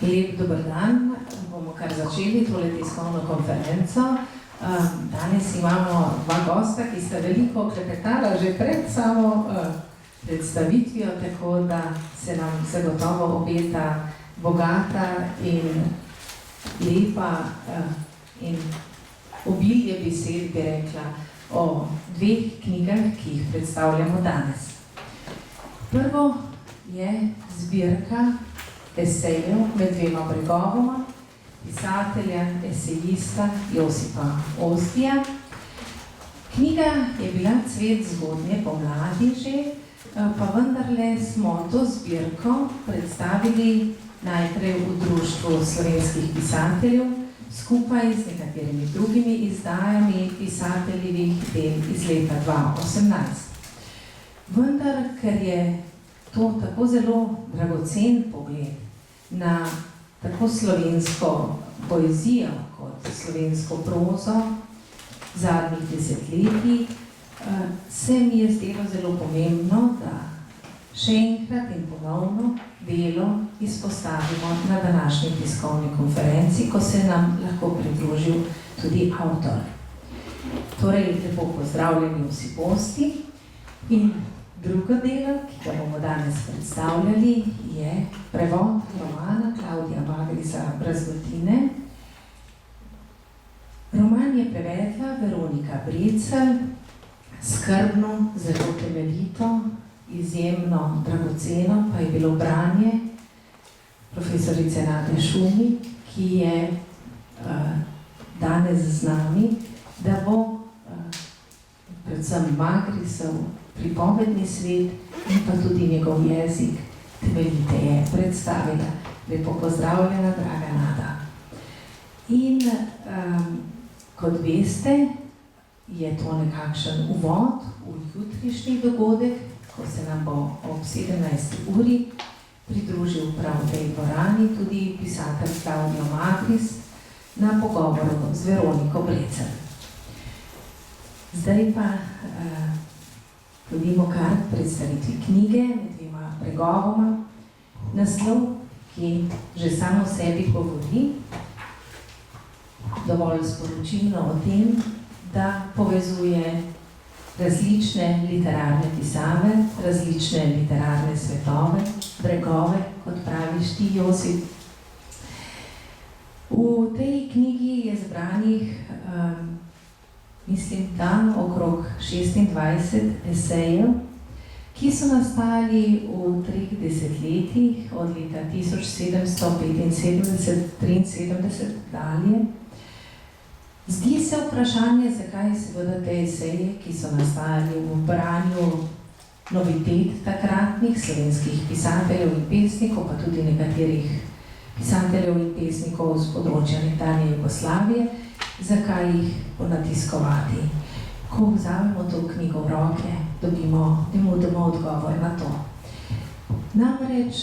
Lep dober dan, bomo kar začeli tole tiskovno konferenco. Danes imamo dva gosta, ki sta veliko klepetala že pred samo predstavitvijo, tako da se nam zagotovo obeta bogata in lepa in obilje besed, bi rekla, o dveh knjigah, ki jih predstavljamo danes. Prvo je zbirka esejev Med dvema bregovoma pisatelja, esejista Josipa Ostija. Knjiga je bila cvet zgodnje pomladi že, pa vendarle smo to zbirko predstavili najprej v Društvu slovenskih pisateljev skupaj z nekaterimi drugimi izdajami pisateljevih del iz leta 2018. Vendar, ker je to tako zelo dragocen pogled na tako slovensko poezijo kot slovensko prozo zadnjih desetletij, se mi je zdelo zelo pomembno, da še enkrat in ponovno delo izpostavimo na današnji tiskovni konferenci, ko se nam lahko pridružil tudi avtor. Torej, lepo pozdravljeni vsi gosti. In drugo delo, ki ga bomo danes predstavljali, je prevod romana Klavdija Magrisa Brazgotine. Roman je prevedla Veronika Brecelj, skrbno, zelo temeljito, izjemno dragoceno pa je bilo branje profesorice Nade Šumi, ki je danes z nami, da bo predvsem Magrisov pripovedni svet in pa tudi njegov jezik temeljiteje predstavila. Lepo pozdravljena, draga Nada. In kot veste, je to nekakšen uvod v jutrišnji dogodek, ko se nam bo ob 17. uri pridružil prav v tej dvorani tudi pisatelj Klavdijo Magris na pogovoru z Veroniko Brecelj. Zdaj pa podimo kar predstavitvi knjige Med dvema bregovoma. Naslov, ki že samo sebi govori, dovolj sporočilno o tem, da povezuje različne literarne pisave, različne literarne svetove, bregove, kot praviš ti, Josip. V tej knjigi je zbranih mislim, tam okrog 26 esejev, ki so nastajali v 3 desetletjih, od leta 1775-73 dalje. Zdi se vprašanje, zakaj seveda te eseje, ki so nastajali v branju novitet takratnih slovenskih pisateljev in pesnikov, pa tudi nekaterih pisateljev in pesnikov z področja nekdanje Jugoslavije, zakaj jih ponatiskovati. Ko vzamemo to knjigo v roke, dobimo odgovor na to. Namreč,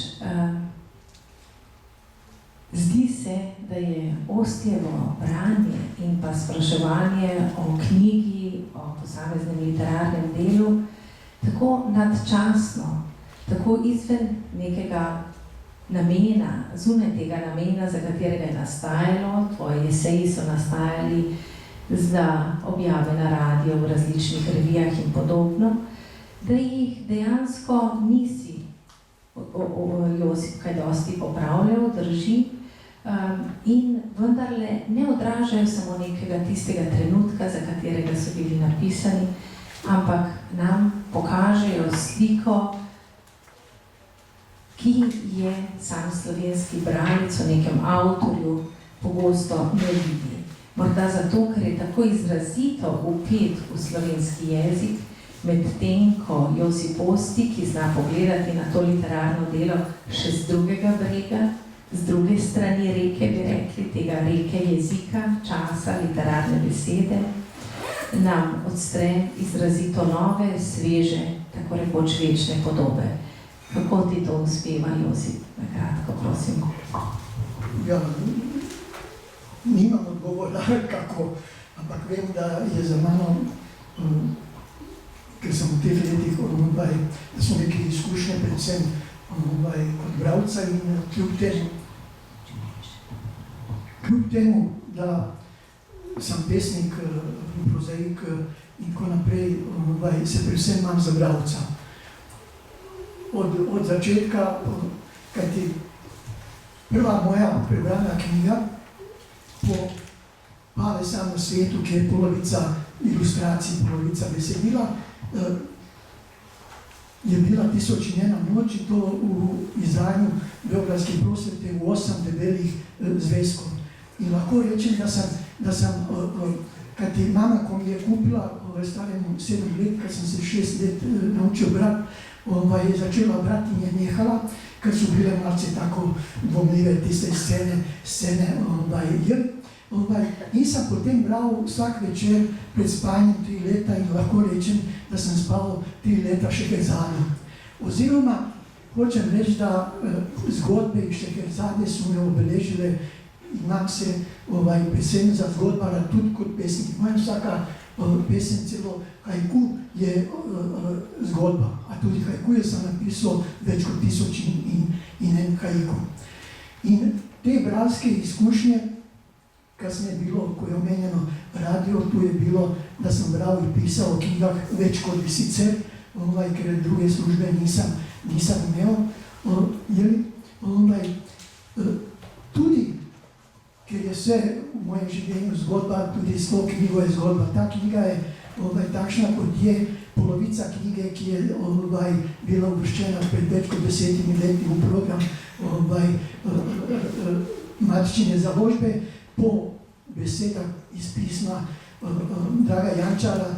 zdi se, da je Ostijevo branje in pa spraševanje o knjigi, o posameznem literarnem delu tako nadčasno, tako izven nekega namena, zunaj tega namena, za katerega je nastajalo, tvoji eseji so nastajali za objave na radiju, v različnih revijah in podobno, da jih dejansko nisi, Josip, kaj dosti popravljal, drži, in vendarle ne odražajo samo nekega tistega trenutka, za katerega so bili napisani, ampak nam pokažejo sliko, ki je sam slovenski bralec o nekem avtorju pogosto ne vidi. Morda zato, ker je tako izrazito vpet v slovenski jezik, medtem ko Josip Osti, ki zna pogledati na to literarno delo še z drugega brega, z druge strani reke, bi rekli, tega reke jezika, časa, literarne besede, nam odstre izrazito nove, sveže, tako rekoč večne podobe. Kako ti to uspeva, Josip? Na kratko, prosim. Ja, nimam odgovora, kako, ampak vem, da je za mano, ker sem v teh letih, da so neke izkušnje, predvsem kot bralca in kljub tem kljub temu, da sem pesnik, prozaik in tako naprej, se predvsem imam za bralca. Od začetka, kajti prva moja prebrana knjiga po Pavesa na svetu, ki je polovica ilustracij, polovica besedila, je bila 1001 noč, in to v izdanju Beogradske prosvete v 8 debelih zvezkov. In lahko rečem, da sem kajti mama, ko mi je kupila starem 7 let, ker sem se 6 let naučil brati, je začela brati in je nehala, ker so bile malce tako dvomljive tiste scene, in sem potem bral vsak večer pred spanjem 3 leta in lahko rečem, da sem spal 3 leta Šeherzada. Oziroma, hočem reči, da zgodbe iz Šeherzade so me obeležile, imam se predvsem za zgodbara tudi kot pesnik. Moja vsaka pesem, celo haiku je zgodba, a tudi haikuje sem napisal več kot 1001 haiku. In te bralske izkušnje, kasneje bilo, ko je omenjeno radio, tu je bilo, da sem bral in pisal o knjigah več kot bi sicer, ker druge službe nisem imel. Tudi, ker je vse v mojem življenju zgodba, tudi s to knjigo je zgodba. Ta knjiga je takšna, kot je polovica knjige, ki je bila uvrščena pred več kot 10 leti v program matične založbe, po besedah iz pisma Draga Jančara.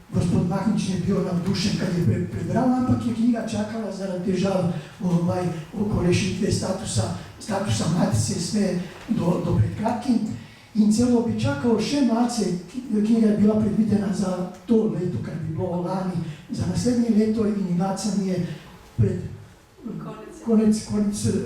Gospod Mahnič je bil navdušen, kad je prebral, ampak je knjiga čakala zaradi težav oko rešitve statusa matice, sve do pred kratkim. In celo bi čakal še malce, knjiga je bila predvidena za to leto, kar bi bilo lani, za naslednje leto, in Ignaca mi je pred konec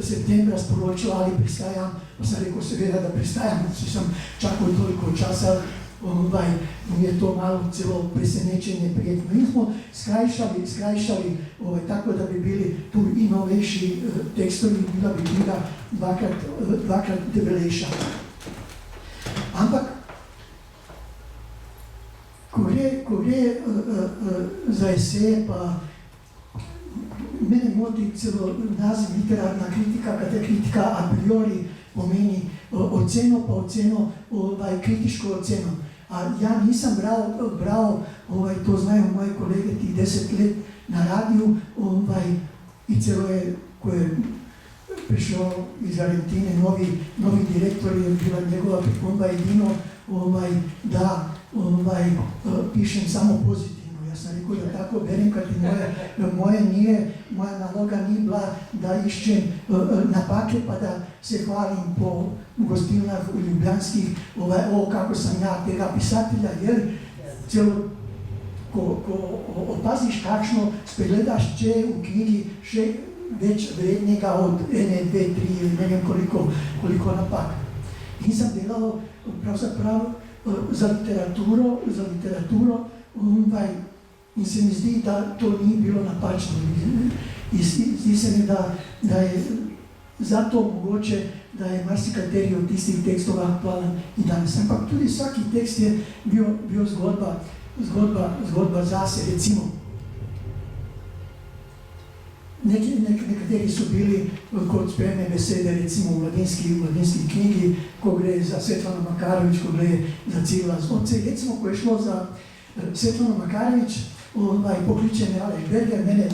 septembra sporočila, ali pristajam. Pa sem rekel, seveda, da pristajam, sem čakal toliko časa, mi je to malo celo presenečenje prijetno. In smo skrajšali tako, da bi bili tu i novejši tekstovi, bila bi knjiga dvakrat debelejša. Ampak, ko gre za eseje, pa mene moti celo naziv literarna kritika, kada kritika a priori pomeni oceno, pa oceno, kritiško oceno. A ja nisem bral, to znajo moji kolege, tih 10 let na radiju, in celo je, ko je prišel iz Argentine novi direktor, je bila njegova pripomba edino, da pišem samo pozitivno. Jaz sem rekel, da tako berem, kajti moja naloga ni bila, da iščem napake, pa da se hvalim po gostilnah v ljubljanskih, kako sem ja tega pisatelja, jer celo, ko opaziš kakšno, spregledaš, če v knjigi še več vrednega od 1, 2, 3 ili ne vem koliko napak. In sem delal pravzaprav za literaturo, in se mi zdi, da to ni bilo napačno. Zdi se mi, da je zato mogoče, da je marsikateri od tistih tekstov aktualen in danes. Ampak tudi vsaki tekst je bil zgodba zase, recimo. Nekateri so bili kot spremne besede, recimo v mladinski knjigi, ko gre za Svetlano Makarovič, ko gre za Civila Zvodce. Recimo, ko je šlo za Svetlano Makarovič, pokliče me Aleš Berger, mene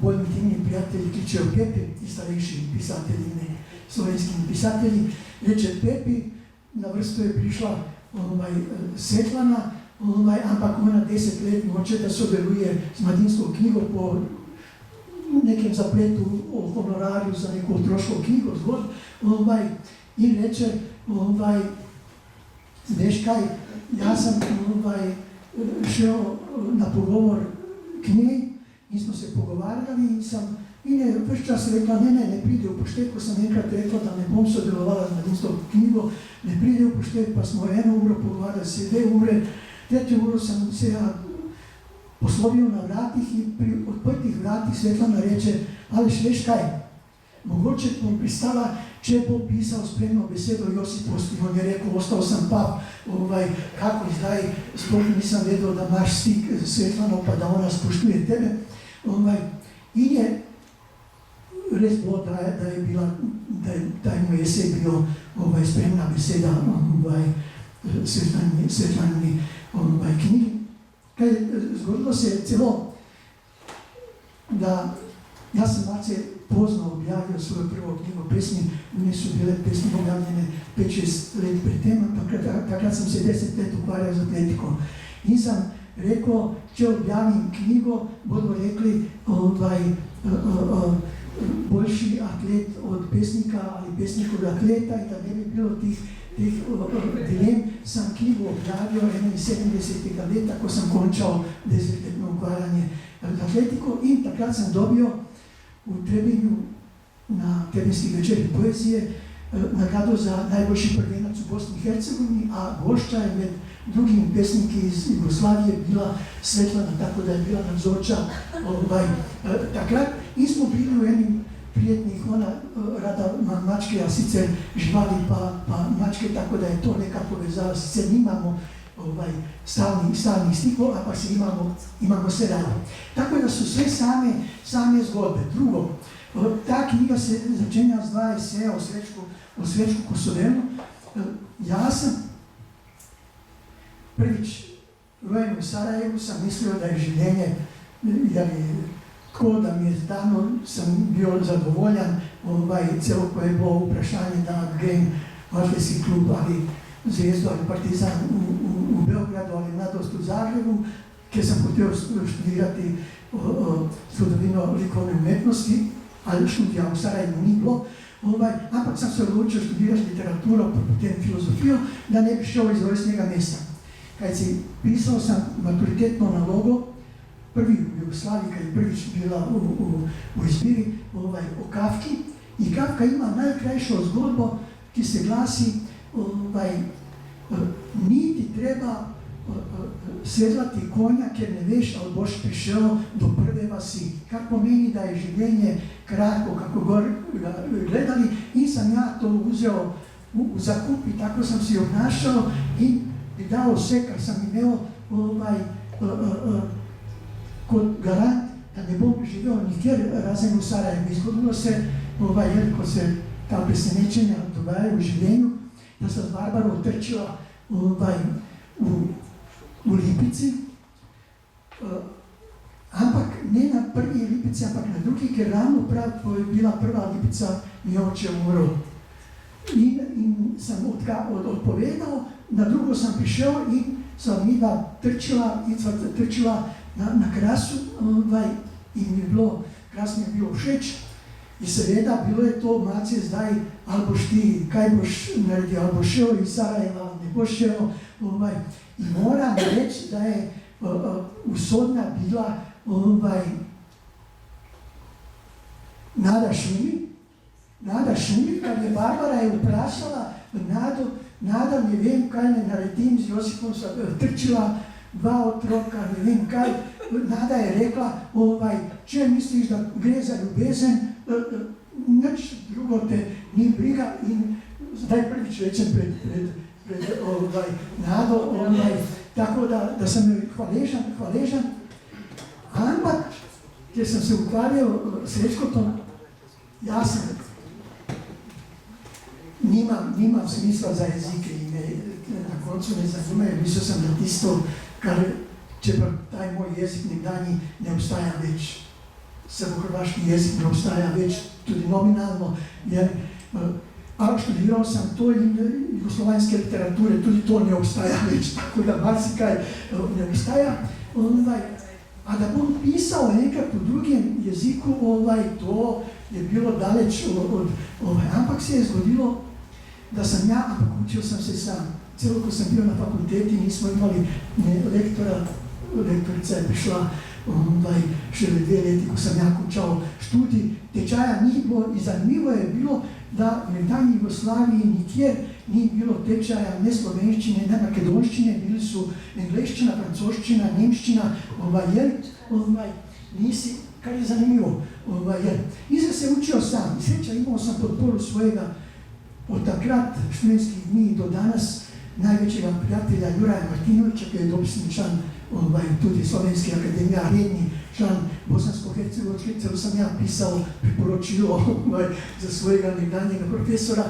bolj intimni prijatelji kličejo Pepi, ti starejši pisatelji, ne slovenski pisatelji. Reče Pepi, na vrsto je prišla Svetlana, ampak ona 10 let noče, da sodeluje z mladinsko knjigo po nekem zapletu o honorarju za neko otroško knjigo zgodb, in reče, veš kaj, jaz sem šel na pogovor k njej in smo se pogovarjali in je več čas rekla, ne pride v poštet, ko sem enkrat rekla, da ne bom sodelovala z mladinsko knjigo, ne pride v poštet, pa smo 1 uro pogovarjali, se 2 ure, 3 uro sem se poslovil na vratih in pri odprtih vratih Svetlana reče, Aleš, veš kaj, mogoče bom pristala, če bo pisal spremno besedo Josiposti. On je rekel, ostal sem pap, kako zdaj, sploh nisem vedel, da imaš stik s Svetlano, pa da ona spoštuje tebe. In je res bilo, da je bila, da je moj esej bil spremna beseda Svetlani knjigi. Kaj zgodilo se je celo, da jaz sem malce pozno objavil svojo prvo knjigo pesmi, mne so bile pesmi objavljene 5-6 let pred tem, ampak takrat sem se 10 let ukvarjal z atletiko. In sem rekel, če objavim knjigo, bodo rekli, boljši atlet od pesnika ali pesnik od atleta, in da ne bi bilo teh dilem. Sem knjigo objavil 71. leta, ko sem končal 10-letno ukvarjanje z atletiko, in takrat sem dobil v Trebinju na Trebinski večeri poezije nagrado za najboljši prvenac v Bosni in Hercegovini, a gošča je med drugimi pesniki iz Jugoslavije bila Svetlana, tako da je bila navzoča takrat. In smo bili v enim prijetnih, ona rada ima mačke, a sicer živali pa mačke, tako da je to neka povezava, sicer nimamo stalnih stikov, ampak se imamo se radi. Tako da so sve same zgodbe. Drugo, ta knjiga se začenja z 2 eseja o Srečku Kosodelu. Jaz sem prvič rojen v Sarajevu, sem mislil, da je življenje tako, da mi je dano, sem bil zadovoljen, celo ko je bilo vprašanje, da grem v atletski klub ali Zvezdo ali Partizan v Beogradu ali Mladost v Zagrebu, kjer sem hotel študirati zgodovino likovne umetnosti, ali študija v Sarajevu ni bilo, ampak sem se odločil študirati literaturo, pa potem filozofijo, da ne bi šel iz rojstnega mesta. Kajti pisal sem maturitetno nalogo, prvi v Jugoslaviji, kaj je prvič bila v izbiri, o Kafki. In Kafka ima najkrajšo zgodbo, ki se glasi, ni ti treba sedlati konja, ker ne veš, ali boš prišel do prve vasi. Kar pomeni, da je življenje kratko, kako gor gledali, in sem ja to vzel v zakup in tako sem si obnašal in bi dal vse, kar sem imel kot garant, da ne bom živel nikjer razen v Sarajevu. Zgodilo se, ko se ta presenečenja dogajajo v življenju, da sem z Barbaro trčila v Lipici, ampak ne na prvi Lipici, ampak na drugi, ker ravno prav, ko je bila prva Lipica, mi oče umrl. In sem odpovedal, na drugo sem prišel in sem midva trčila na Krasu, in mi je bilo, Kras mi je bilo všeč. In seveda, bilo je to malce zdaj, ali boš ti, kaj boš naredil, ali boš šel iz Sarajeva, ali ne boš šel. In moram reči, da je usodna bila Nada Šumi, kar je Barbara je vprašala Nada, ne vem, kaj ne naredim, z Josipom sem trčila 2 otroka, ne vem kaj. Nada je rekla, če misliš, da gre za ljubezen, nič drugo te ni briga, in zdaj prvič rečem pred Nado, tako da sem jo hvaležen, ampak, ker sem se ukvarjal s Srečkotom, jaz nimam smisla za jezike in na koncu ne zazumejo, mislil sem na tisto, kar, če pa taj moj jezik nekdanji ne obstaja več. Srbohrvaški jezik ne obstaja več, tudi nominalno. Študiral sem to in jugoslovanske literature, tudi to ne obstaja več, tako da marsikaj ne obstaja. A da bom pisal enkrat v drugem jeziku, to je bilo daleč od, ampak se je zgodilo, da sem ampak učil sem se sam. Celo ko sem bil na fakulteti, nismo imali lektorica je prišla šele 2 leti, ko sem končal študij, tečaja ni bilo in zanimivo je bilo, da v nekdanji Jugoslaviji nikjer ni bilo tečaja ne slovenščine, ne makedonščine, bili so angleščina, francoščina, nemščina, nisi, kar je zanimivo. In sem se učio sam. Sreća, imao sam podporu svojega od takrat študentskih dni do danas najvećega prijatelja Juraja Martinovića, koji je dopisni član tudi Slovenske akademije, redni član Bosansko-Hercegovačke, celo sam ja pisao priporočilo za svojega nekdanjega profesora.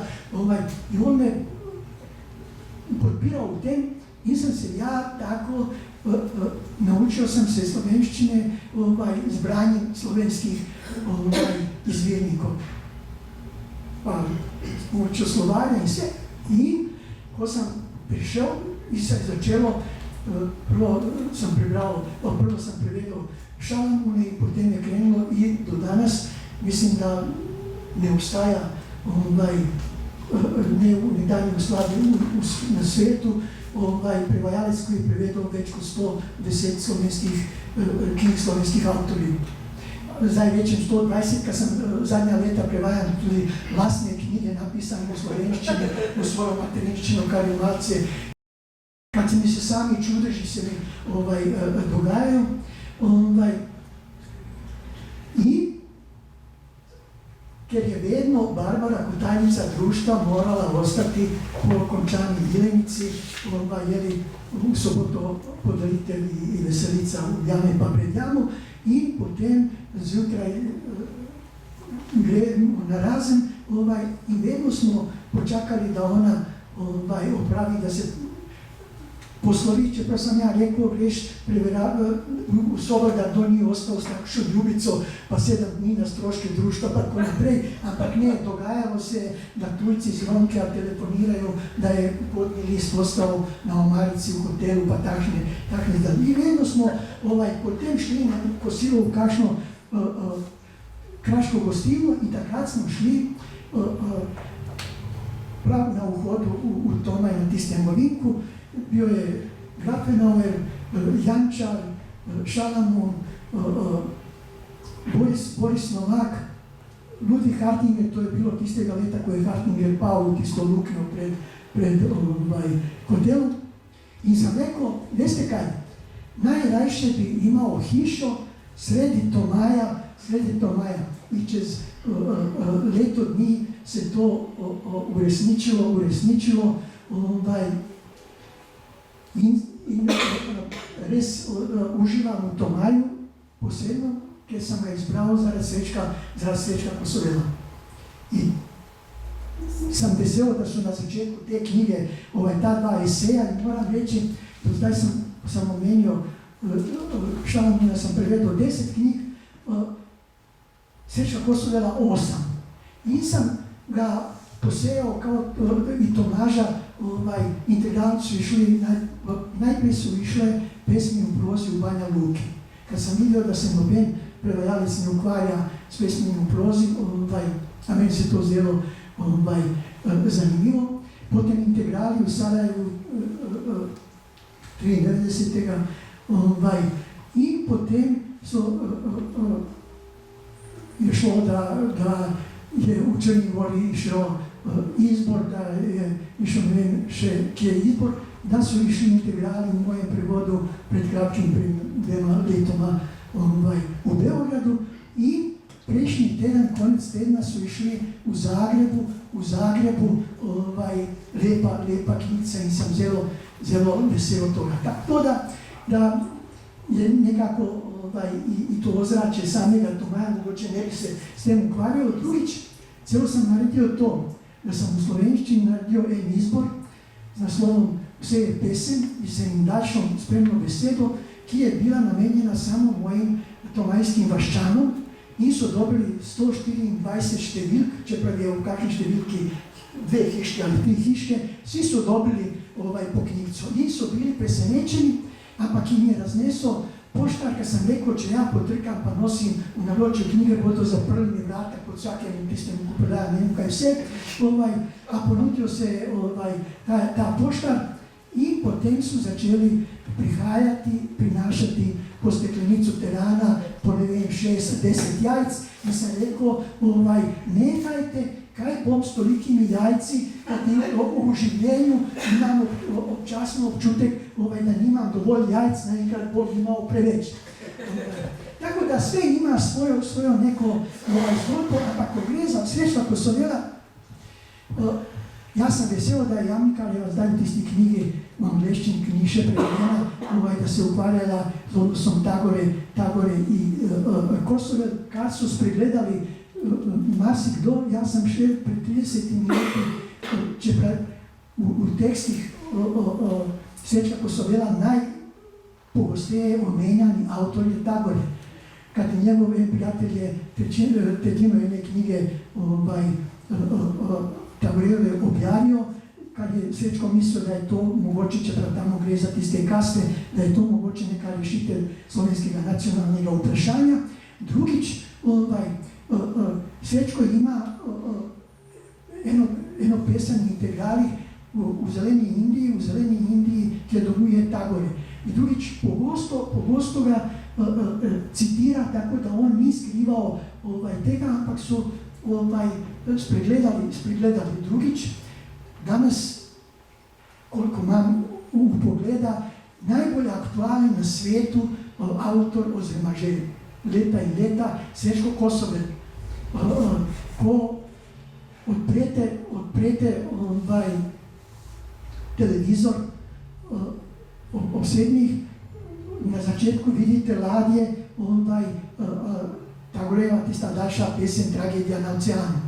I on me podpirao u tem in sam se ja tako naučio sam se slovenščine z branjem slovenskih izvirnikov. Pa s pomočjo slovarja in vse. In ko sam prišel in se je začelo, prvo sam prevedel Šalamune in potem je krenulo in do danas mislim, da ne obstaja ne v nekdanji Jugoslaviji na svetu prevajalec, ki je prevedel več kot 110 slovenskih knjig slovenskih avtorjev. Zdaj rečem 120, ker sem zadnja leta prevajam tudi vlastne knjige napisane v slovenščini, v svojo materinščino, kar je malce. Kad se mi se sami čudeži se mi dogajajo. In ker je vedno Barbara kot tajnica društva morala ostati po končani dilenici, jeli v soboto podaritelj in veselica v jame pa pred jamo in potem zjutraj gremo na razen in vedno smo počakali, da ona opravi, da se poslovi, čeprav sam ja rekel, greš v sobo, da to ni ostal s takšno ljubico, pa 7 dni na stroške društva, pa tako naprej, ampak ne, dogajalo se, da tujci z Ronke telefonirajo, da je potni list ostal na omarici v hotelu, pa takšne dan. In vedno smo potem šli na kosilo v kakšno kraško gostilno in takrat smo šli prav na vhodu v Tomaj na tistem ovinku. Bio je Grafenauer, Jančar, Šalamun, Boris Novak, Ludwig Hartinger, to je bilo tistega leta, ko je Hartinger pal v tisto luknjo pred hotelom. In sem rekel, veste kaj, najrajše bi imao hišo sredi Tomaja in čez leto dni se to uresničilo in res uživam v Tomaju posebno, ker sem ga izbral zaradi Srečka Kosovela. In sem vesel, da so na začetku te knjige ta 2 eseja in moram reči, do zdaj sem omenil Šalamuna, sem prevedel 10 knjig, Srečka Kosovela 8. In sem ga posejal in Tomaža integralci so išli, najprej so išle pesmi v prozi v Banja Luki. Kad sem videl, da se noben prevajalec ne ukvarja s pesmimi v prozi, a meni se to zdelo zanimivo. Potem integrali v Sarajevu 93. In potem je šlo, da je v Črni Gori išel izbor, da je išel, ne vem še, kje je izbor, da so išli integrali v mojem prevodu pred kratkim, pred 2 letoma v Beogradu in prejšnji teden, konec tedna so išli v Zagrebu lepa knjiga in sem zelo vesel toga. Tako da je nekako i to ozračje samega Tomaja, mogoče ne bi se s tem ukvarjalo. Drugič, celo sem naredil to, da sem v slovenščini naredil en izbor z naslovom Vse je pesem in z enim daljšom spremno besedo, ki je bila namenjena samo mojim tomajskim vaščanom in so dobili 124 številk, čeprav je v kakšni številki 2 hiške ali 3 hiške, vsi so dobili po knjigico in so bili presenečeni, ampak jim je raznesel poštar, ker sem rekel, če ja potrkam pa nosim v naročju knjige, bodo zaprli mi vrata kot vsakem tistemu, ko predaja ne vem kaj vse, a ponudil se ta poštar in potem so začeli prinašati po steklenicu terana, po ne vem 6-10 jajc in sem rekel, nehajte, kaj bom s tolikimi jajci, v življenju imam občasno občutek, da nimam dovolj jajc, naenkrat bom imel preveč. Tako da sve ima svojo neko zgodbo, ampak ko gre za Srečka Kosovela, jaz sem vesel, da je Jamnikarjeva zdaj v tisti knjigi v angleščini, ki ni še prevedena, da se ukvarjala z odnosom Tagore in Kosovel, kar so spregledali marsikdo. Jaz sem še pred 30 leti, čeprav v tekstih Srečka Kosovela najpogosteje omenjani avtor je Tagore. Kajti njegov prijatelj je tretjino ene knjige Tagoreve objavil, kar je Srečko mislil, da je to mogoče, čeprav tamo gre za tiste kaste, da je to mogoče neka rešitev slovenskega nacionalnega vprašanja. Drugič, Srečko ima eno pesem v integralih v Zeleni Indiji, kjer domuje Tagore. In drugič, pogosto ga citira, tako da on ni skrival tega, ampak so spregledali. Drugič, danes, koliko imam vpogleda, najbolj aktualen na svetu avtor, oziroma že leta in leta, Srečko Kosovel. Ko odprete televizor ob 7, na začetku vidite ladje, Tagoreva, tista daljša pesem Tragedija na oceanu.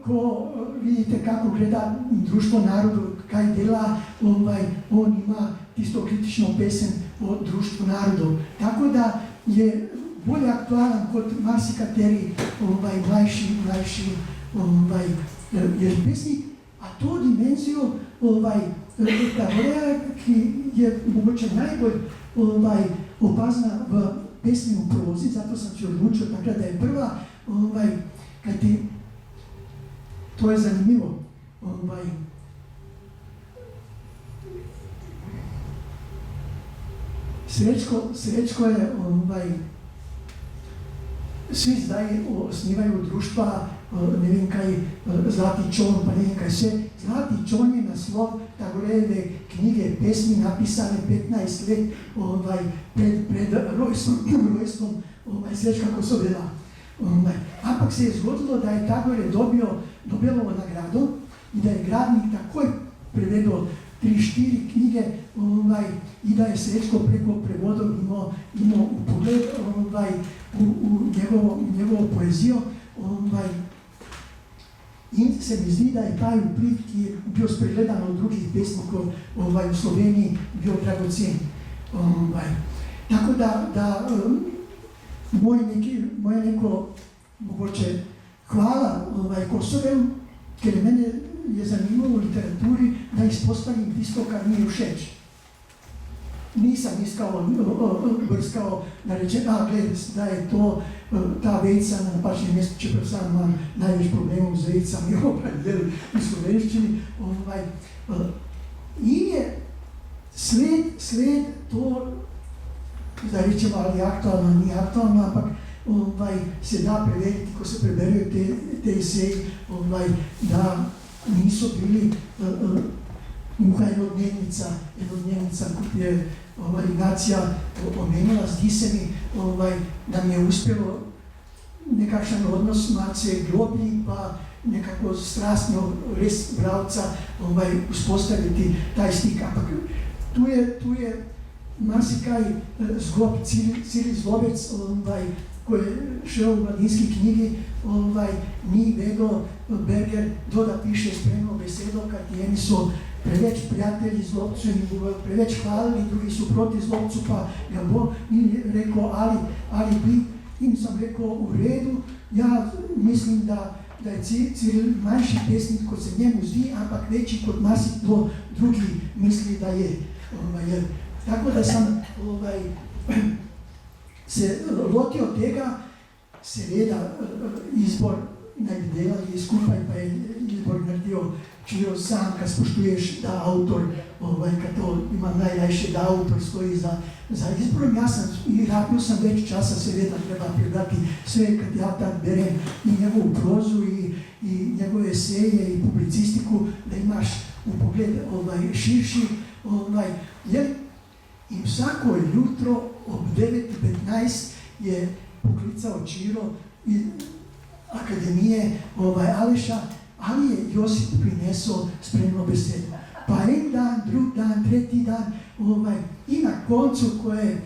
Ko vidite, kako gleda Društvo narodov, kaj dela, on ima tisto kritično pesem o Društvu narodov. Tako da je bolj aktualen kot marsikateri mlajši pesnik, a to dimenzijo Tagoreja, ki je mogoče najbolj opazna v pesmi v prozi, zato sem se odločil takrat, da je prva, kajti to je zanimivo. Srečko je, vsi zdaj snimajo društva, ne vem kaj, Zlati čoln, pa ne vem kaj vse. Zlati čoln je naslov Tagorejeve knjige, pesmi napisane 15 let pred rojstvom Srečka Kosovela. Ampak se je zgodilo, da je Tagore dobil Nobelovo nagrado in da je Gradnik takoj prevedel 3-4 knjige in da je Srečko preko prevodov imel pogled v njegovo poezijo. In se mi zdi, da je ta vpliv, ki je bil spregledan od drugih pesnikov v Sloveniji, bil dragocen. Tako da moje neko mogoče hvala Kosovel, ker mene je zanimivo v literaturi, da izpostavim tisto, kar mi je všeč. Nisem brskal, da rečem, da je to ta vejca na napačnem mestu, čeprav sam imam največ problemov z vejcami v slovenščini. In je sled to, da rečemo, ali aktualno, ni aktualno, ampak se da preveriti, ko se preberijo te eseji, da niso bili muha enodnevnica, kot je Ignacija omenila. Zdi se mi, da mi je uspelo nekakšen odnos malce globlji, pa nekako strastno res bralca vzpostaviti ta stik. Ampak tu je marsikaj zgodb. Cili Zlobec, ko je šel v mladinski knjigi, ni vedel Berger, kdo da piše spremno besedo, kajti eni so preveč prijatelji Zlobcu in preveč hvalili, drugi so proti Zlobcu, pa ga bo in rekel ali bi. In sem rekel, v redu, ja, mislim, da je Ciril manjši pesnik, kot se njemu zdi, ampak večji, kot marsikdo drugi misli, da je. Tako da sem se lotil tega, seveda izbor naj bi delali skupaj, pa je izbor naredil Čiro sam, kad spoštuješ, da avtor, kad to ima najrajše, da avtor stoji za izborom. Jaz sem rabil sem več časa, seveda treba prebrati sve, kad ja tak berem i njegovu prozu i njegove eseje i publicistiku, da imaš u pogled širši, jer in vsako jutro ob 9:15 je poklical Čiro iz akademije Aleša, ali je Josip prinesel spremno besedo. Pa en dan, drug dan, tretji dan, in na koncu, ko je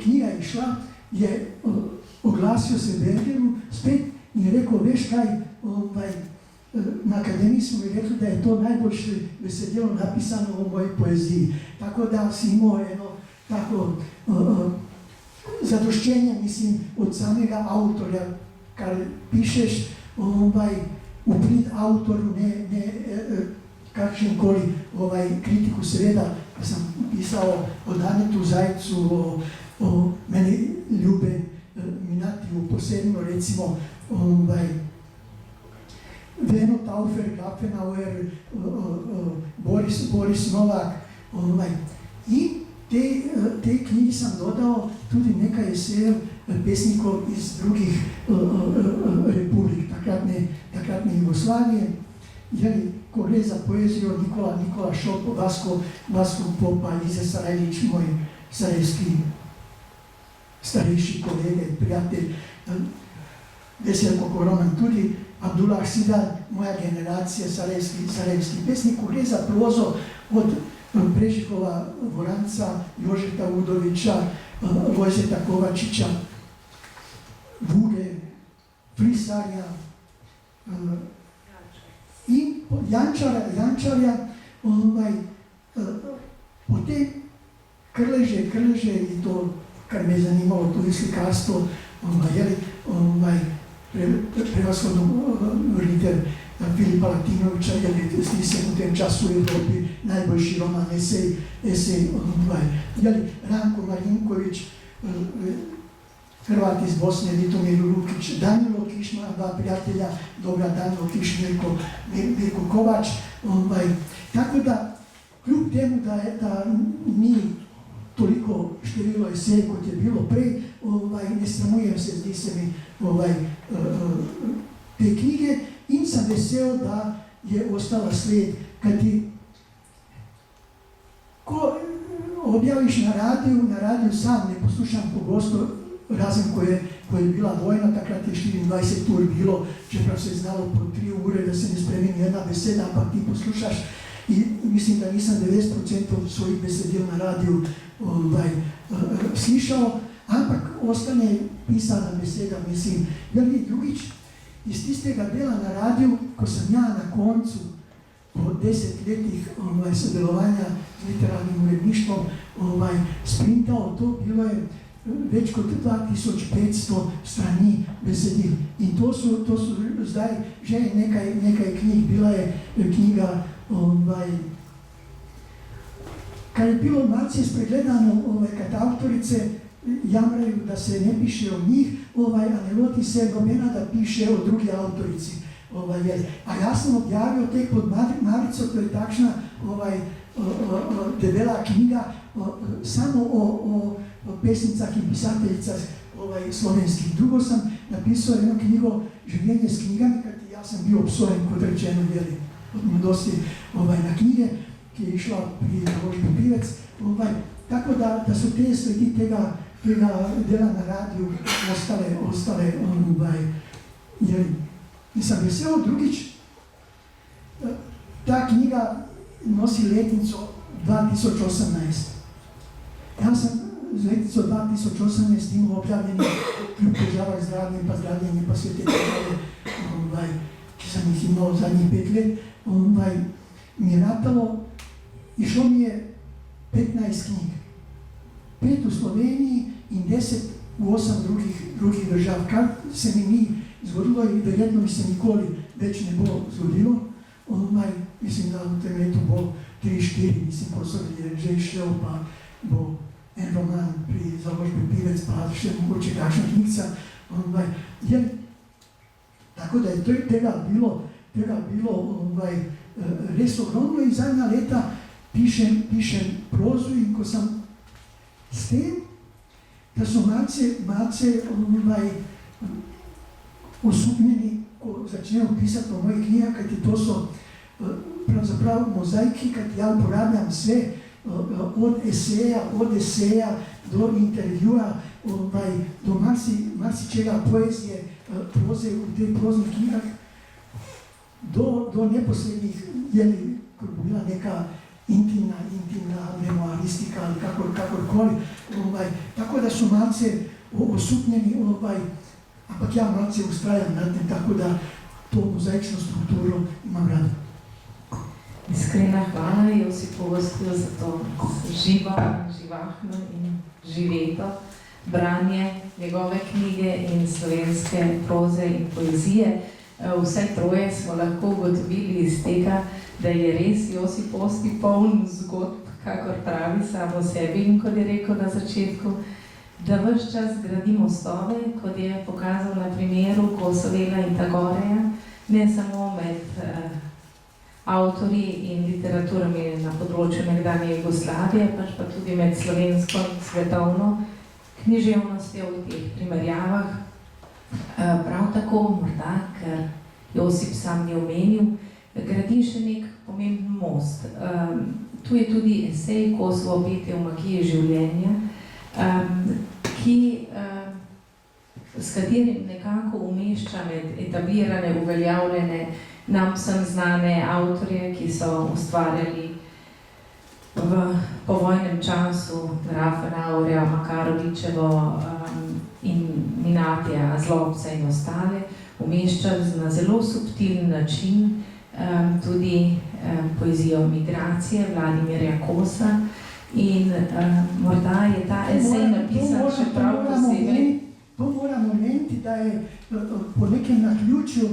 knjiga išla, je oglasil se Bergeru spet in rekel, veš kaj, na akademiji smo mi rekli, da je to najboljše besedilo napisano v moji poeziji. Tako da si imel eno tako zadoščenje, mislim, od samega avtorja, kar pišeš, v prid avtoru, ne kakšenkoli kritiku. Seveda, ko sem pisal o Danetu Zajcu, o meni ljube Minatiju, posebno recimo Veno Taufer, Grafenauer, Boris Novak. In te knjigi sem dodal tudi nekaj esejev pesnikov iz drugih republik, takratne Jugoslavije. Ko gre za poezijo, Nikola Šop, Vasko Popa, Ize Sarajlič, moj sarajevski starejši kolege, prijatelj, Veselko Koroman, tudi Abdullah Sidar, moja generacija sarajevskih pesnikov. Gre za prozo od Prežihova Voranca, Jožeta Udoviča, Vojseta Kovačiča, Vuge, Frisarja in Jančarja, potem Krleže in to, kar me je zanimalo, tudi slikarstvo, prevashodno vrliter Filipa Latinoviča, zdi se v tem času v Evropi najboljši roman, esej, Ranko Marinković, Hrvat iz Bosne, Vitomir Lukić, Danilo Kišma, dva prijatelja, dobra Danilo Kiš, Mirko Kovač. Tako da, kljub temu, da ni toliko število esej, kot je bilo prej, ne sramujem se, zdi se mi, te knjige in sem vesel, da je ostala sled, kajti ko objaviš na radiju sam ne poslušam pogosto, razen ko je bila vojna, takrat je 24 ur bilo, čeprav se je znalo po 3 ure, da se ne spremeni jedna beseda, ampak ti poslušaš in mislim, da nisem 90% svojih besedil na radiju slišal, ampak ostane pisana beseda, mislim. Drugič, iz tistega dela na radiju, ko sem ja na koncu, po 10 letih sodelovanja z literarnim uredništvom, sprintal, to bilo je več kot 2500 strani besedil. In to so zdaj že nekaj knjig. Bila je knjiga, kar je bilo malce spregledano, kad avtorice jamrajo, da se ne piše o njih, a ne loti se nobena, da piše o drugi avtorici. A jaz sem objavil tek pod Marico, to je takšna debela knjiga, samo o pesnicah in pisateljicah slovenskih. Drugo sem napisal eno knjigo Življenje s knjigami, kajti jaz sem bil obsojen, kot rečeno, od mladosti na knjige, ki je išla pri založbi Pivec. Tako da so te sledi tega dela na radiju ostale. In sem vesel drugič, ta knjiga nosi letnico 2018. Jaz sem z letnico 2018 imel objavljeni kljub težavah zdravljenjem pa vse te težave, ki sem jih imel zadnjih 5 let, mi je ratalo, išlo mi je 15 knjig. 5 v Sloveniji in 10 v 8 drugih držav, kar se mi ni zgodilo in verjetno mi se nikoli več ne bo zgodilo. Mislim, da v tem letu bo 3-4, mislim, posod je že išel, pa bo en roman pri založbi Pivec, pa še mogoče kakšna knjigica. Tako da je tega bilo res ogromno in zadnja leta pišem prozu in ko sem s tem, da so malce osupnjeni, ko začnejo pisati o mojih knjigah, kajti to so pravzaprav mozaiki, kajti ja uporabljam vse od eseja do intervjuja, do marsičega poezije, proze v teh proznih knjigah, do neposrednih, ko bi bila neka intimna memoaristika ali kakorkoli. Tako da so malce osupnjeni, ampak ja malce ustrajam nad tem, tako da to mozaično strukturo imam rad. Iskrena hvala Josipu Vosklu za to živo, živahno in živeto branje njegove knjige in slovenske proze in poezije. Vse troje smo lahko ugotovili iz tega, da je res Josip Voskl poln zgodb, kakor pravi samo sebi in kot je rekel na začetku, da ves čas gradi mostove, kot je pokazal na primeru Kosovela in Tagoreja, ne samo med avtorji in literaturami na področju nekdanje Jugoslavije, pač pa tudi med slovensko in svetovno književnostjo v teh primerjavah. Prav tako, morda, ker Josip sam ni omenil, gradi še nek pomemben most. Tu je tudi esej Kosovo petje v magiji življenja, s katerim nekako umešča med etablirane, uveljavljene, nam vsem znane avtorje, ki so ustvarjali v povojnem času Rafa Naurja, Makarovičevo in Minatija, Zlobca in ostale, umeščali na zelo subtilen način tudi poezijo migracije Vladimirja Kosa in morda je ta esej napisan še prav posebej. To moramo omeniti, da je po nekem naključju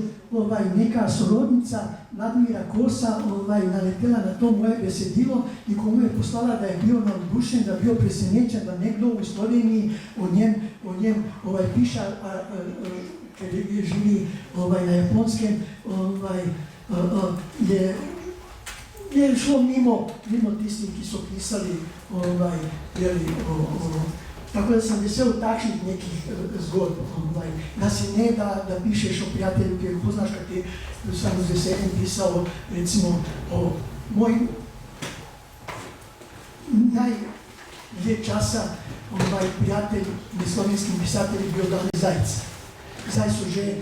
neka sorodnica Vladimira Kosa naletela na to moje besedilo in ko mu je poslala, da je bil navdušen, da je bil presenečen, da nekdo v Sloveniji o njem piše, ker živi na Japonskem, je šlo mimo tistih, ki so pisali tako da sem vesel takšnih nekih zgodb, da si ne, da pišeš o prijatelju, ki jo poznaš, kar ti sam z veseljem pisal, recimo o moj najdlje časa prijatelj med slovenskim pisateljem bil Dane Zajc. Zdaj so že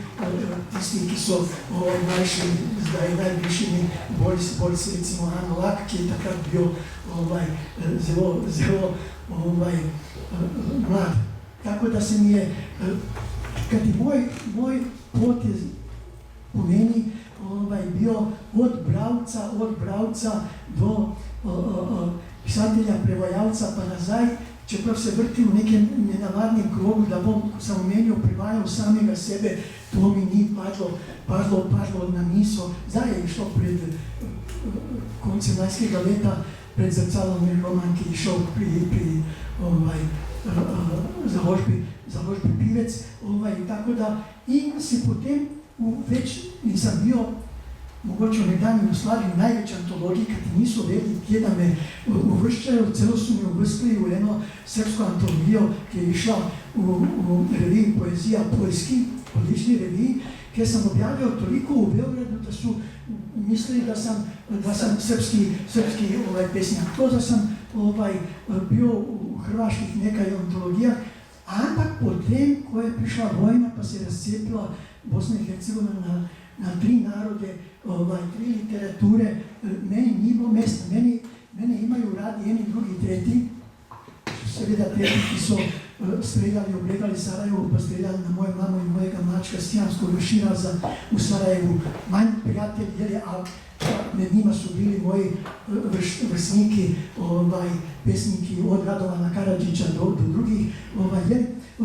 tisti, ki so mlajši, zdaj najbližjimi, Boris recimo Ano Lak, ki je takrat bil zelo mlad. Tako da se mi je, kajti moj pot je pomeni bil od bralca do pisatelja, prevajalca pa nazaj, čeprav se vrti v nekem nenavadnem krogu, da bom, ko sem omenil, prevajal samega sebe, to mi ni padlo na misel. Zdaj je išlo pred koncem lanskega leta, pred zrcalom roman, ki je šel pri založbi Pivec, tako da in si potem in sem bil mogoče v nekdanji Jugoslaviji največ antologij, ker ti niso vedeli, kje da me uvrščajo, celo so me uvrstili v eno srbsko antologijo, ki je išla v reviji Poezija Poljski, odlični reviji, kjer sem objavljal toliko v Beogradu, da so mislili, da sem srpski pesnjak. To, da sem bil v hrvaških nekaj antologijah, ampak potem, ko je prišla vojna, pa se je razcepila Bosna in Hercegovina na 3 narode, 3 literature, meni ni bilo mesta. Mene imajo radi eni, drugi, tretji, seveda tretji, ki so streljali, oblegali Sarajevo, pa streljali na mojo mamo in mojega mlačka Stijanskega Širaza v Sarajevu. Manj prijatelji, a med njima so bili moji vrstniki, pesniki od Radovana Karadžića do drugih.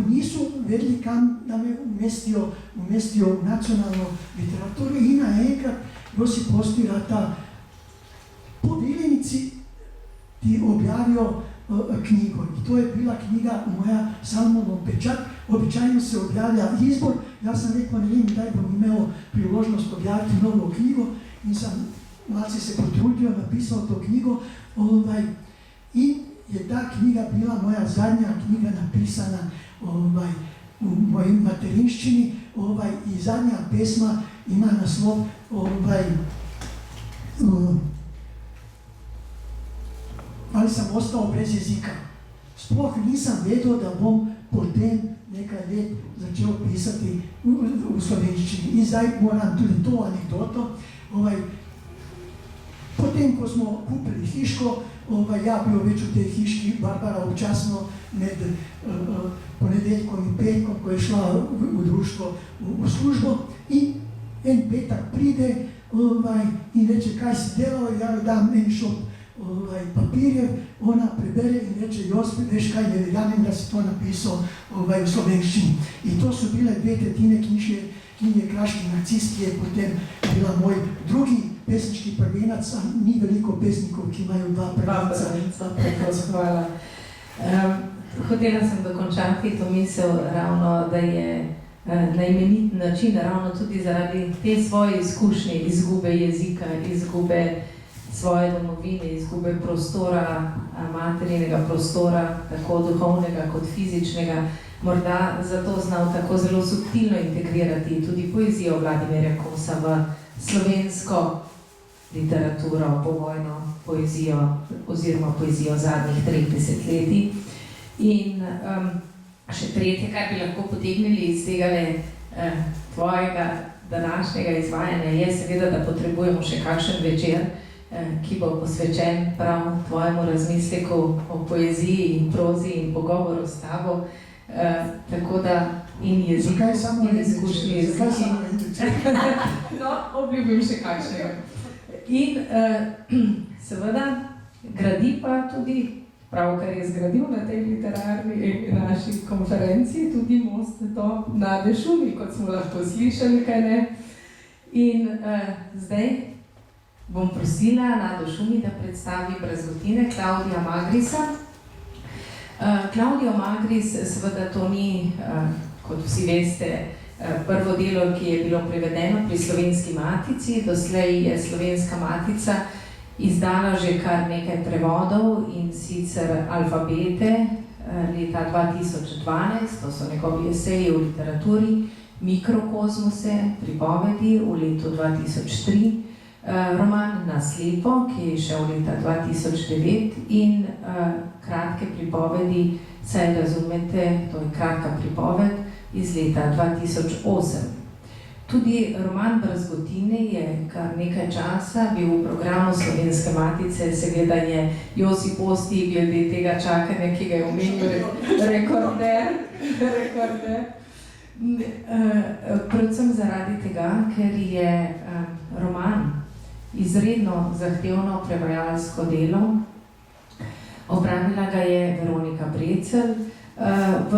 Niso vedeli, kam da me umestijo v nacionalno literaturo in naenkrat Josip Voskl rata po Viljenici ti objavijo knjigo. In to je bila knjiga moja Salmonov pečat. Običajno se objavlja izbor. Jaz sem rekel, ne vem, kdaj bom imel priložnost objaviti novo knjigo in sem malce se potrudil, napisal to knjigo. In je ta knjiga bila moja zadnja knjiga napisana v moji materinščini, in zadnja pesma ima naslov ali sem ostal brez jezika. Sploh nisem vedel, da bom potem nekaj let začel pisati v slovenščini. In zdaj moram tudi to anekdoto. Potem, ko smo kupili hiško, ja, bilo več v tej hiški, Barbara občasno med ponedeljkom in petkom, ko je šla v društvo v službo, in en petek pride in reče, kaj si delal, ja dam en šop papirjev, ona prebere in reče, Josip, veš kaj, ne verjamem, da si to napisal v slovenščini. In to so bile 2/3 knjige Kraški narcis, ki je potem bila moj drugi pesniški prvenac, a ni veliko pesnikov, ki imajo 2 prvenca. Hvala. Hotela sem dokončati to misel ravno, da je na imenit način, ravno tudi zaradi te svoje izkušnje, izgube jezika, izgube svoje domovine, izgube prostora, materinega prostora, tako duhovnega kot fizičnega, morda zato znal tako zelo subtilno integrirati tudi poezijo Vladimirja Kosa v slovensko literaturo, povojno poezijo oziroma poezijo zadnjih 30 letij. In še tretje, kar bi lahko potegnili iz tega tvojega današnjega izvajanja, je seveda, da potrebujemo še kakšen večer, ki bo posvečen prav tvojemu razmisleku o poeziji in prozi in pogovoru s tabo. Tako da in jezik in izkušnji jeziki. No, obljubim še kakšnega. In seveda gradi pa tudi, pravkar je zgradil na tej literarni naši konferenci, tudi most do Nade Šumi, kot smo lahko slišali, kaj ne. In zdaj bom prosila Nado Šumi, da predstavi brazgotine Klaudija Magrisa. Klaudijo Magris, seveda to ni, kot vsi veste, prvo delo, ki je bilo prevedeno pri Slovenski matici. Doslej je Slovenska matica izdala že kar nekaj prevodov, in sicer Alfabete leta 2012, to so njegovi eseji v literaturi, Mikrokozmose, pripovedi v letu 2003, roman Na slepo, ki je šel leta 2009, in kratke pripovedi, Saj razumete, to je kratka pripoved iz leta 2008. Tudi roman Brazgotine je kar nekaj časa bil v programu Slovenske matice, seveda je Josip Osti glede tega čakanja, ki ga je omenil, rekorder. Predvsem zaradi tega, ker je roman izredno zahtevno prevajalsko delo. Opravila ga je Veronika Brecelj. V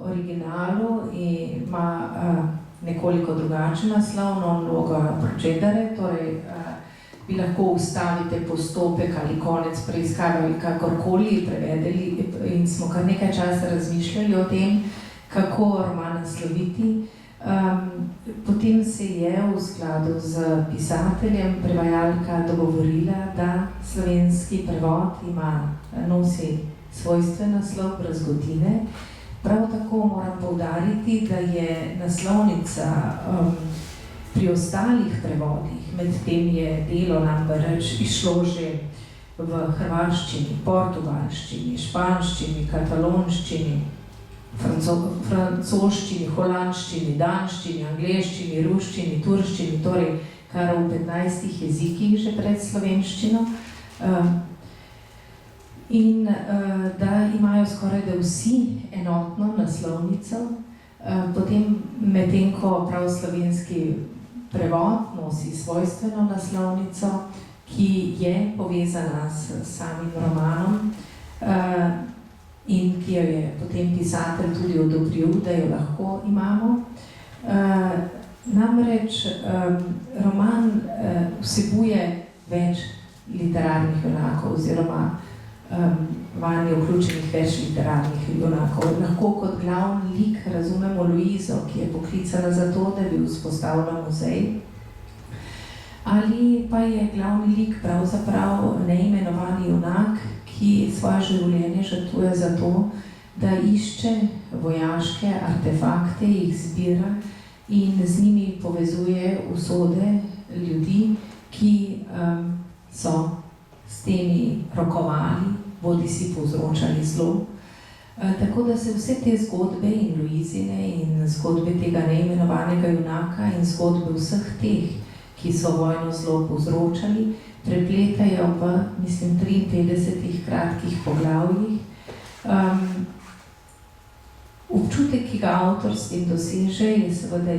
originalu ima nekoliko drugačen naslov, non logo procedere, torej vi lahko ustavite postopek ali konec preiskave ali kakorkoli prevedeli, in smo kar nekaj časa razmišljali o tem, kako roman nasloviti. Potem se je v skladu z pisateljem prevajalka dogovorila, da slovenski prevod nosi svojstven naslov Brazgotine. Prav tako moram poudariti, da je naslovnica pri ostalih prevodih, medtem je delo namreč išlo že v hrvaščini, portugalščini, španščini, katalonščini, francoščini, holandščini, danščini, angleščini, ruščini, turščini, torej kar v 15 jezikih že pred slovenščino. In da imajo skoraj da vsi enotno naslovnico, potem medtem ko prav slovenski prevod nosi svojstveno naslovnico, ki je povezana s samim romanom in ki jo je potem pisatelj tudi odobril, da jo lahko imamo. Namreč roman vsebuje več literarnih junakov oziroma vanje vključenih več literarnih junakov. Lahko kot glavni lik razumemo Luizo, ki je poklicana za to, da bi vzpostavila muzej. Ali pa je glavni lik pravzaprav neimenovani junak, ki svoje življenje žrtvuje za to, da išče vojaške artefakte, jih zbira in z njimi povezuje usode ljudi, ki so s temi rokovali bodi si povzročali zlo. Tako da se vse te zgodbe in Luizine in zgodbe tega neimenovanega junaka in zgodbe vseh teh, ki so vojno zlo povzročali, prepletajo v, mislim, 53 kratkih poglavjih. Občutek, ki ga avtor s tem doseže, je seveda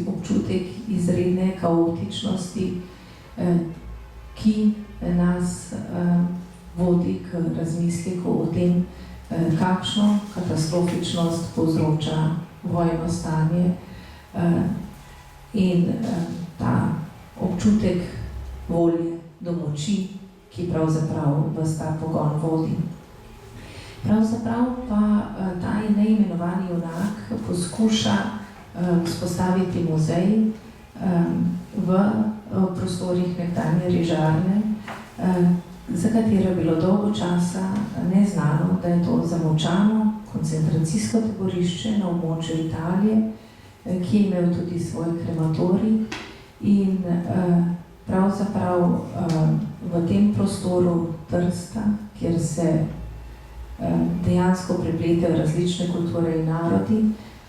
občutek izredne kaotičnosti, ki nas vodi k razmisleku o tem, kakšno katastrofičnost povzroča vojno stanje in ta občutek volje do moči, ki pravzaprav vas ta pogon vodi. Pravzaprav pa ta neimenovani junak poskuša vzpostaviti muzej v prostorih nekdanje rižarne, za katero je bilo dolgo časa neznano, da je to zamolčano koncentracijsko taborišče na območju Italije, ki je imel tudi svoj krematorij in pravzaprav v tem prostoru Trsta, kjer se dejansko prepletajo različne kulture in narodi,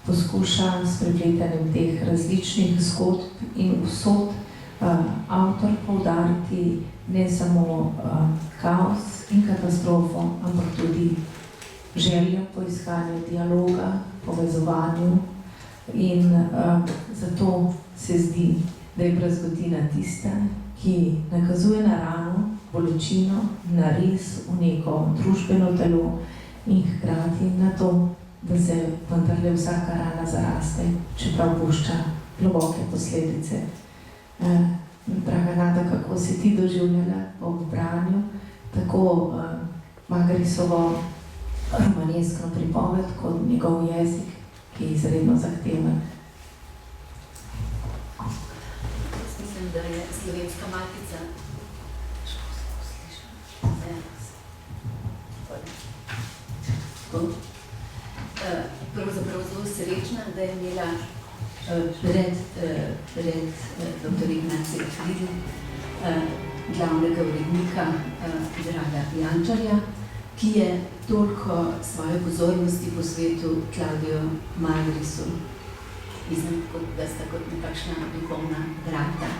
poskuša s prepletanjem teh različnih zgodb in usod avtor poudariti ne samo kaos in katastrofo, ampak tudi željo po iskanju dialoga, povezovanju in zato se zdi, da je brazgotina tista, ki nakazuje na rano, bolečino, na res v neko družbeno telo in hkrati na to, da se vendarle vsaka rana zaraste, čeprav pušča globoke posledice. Draga Nada, kako si ti doživljala ob branju tako Magrisovo romaneskno pripoved kot njegov jezik, ki je izredno zahteven? Mislim, da je Slovenska matica pravzaprav zelo srečna, da je imela pred dr. Ignacija Fridl, glavnega urednika Draga Jančarja, ki je toliko svoje pozornosti posvetil Claudio Magrisu. Mislim, da sta kot nekakšna duhovna brata,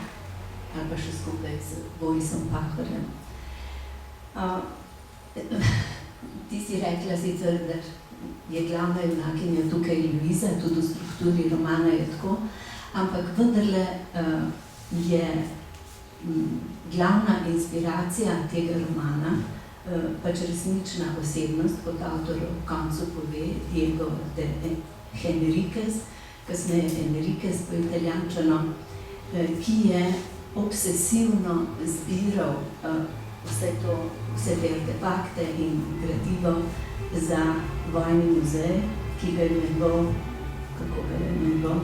ali pa še skupaj z Borisom Pahorjem. Ti si rekla sicer, da je glavna junakinja tukaj Luiza, tudi v strukturi romana je tako, ampak vendarle je glavna inspiracija tega romana pač resnična osebnost, kot avtor v koncu pove, Diego de Henriquez, kasneje Enriquez po italijančano, ki je obsesivno zbiral vse te artefakte in gradivo za vojni muzej, ki ga je imenoval, kako ga je imenoval,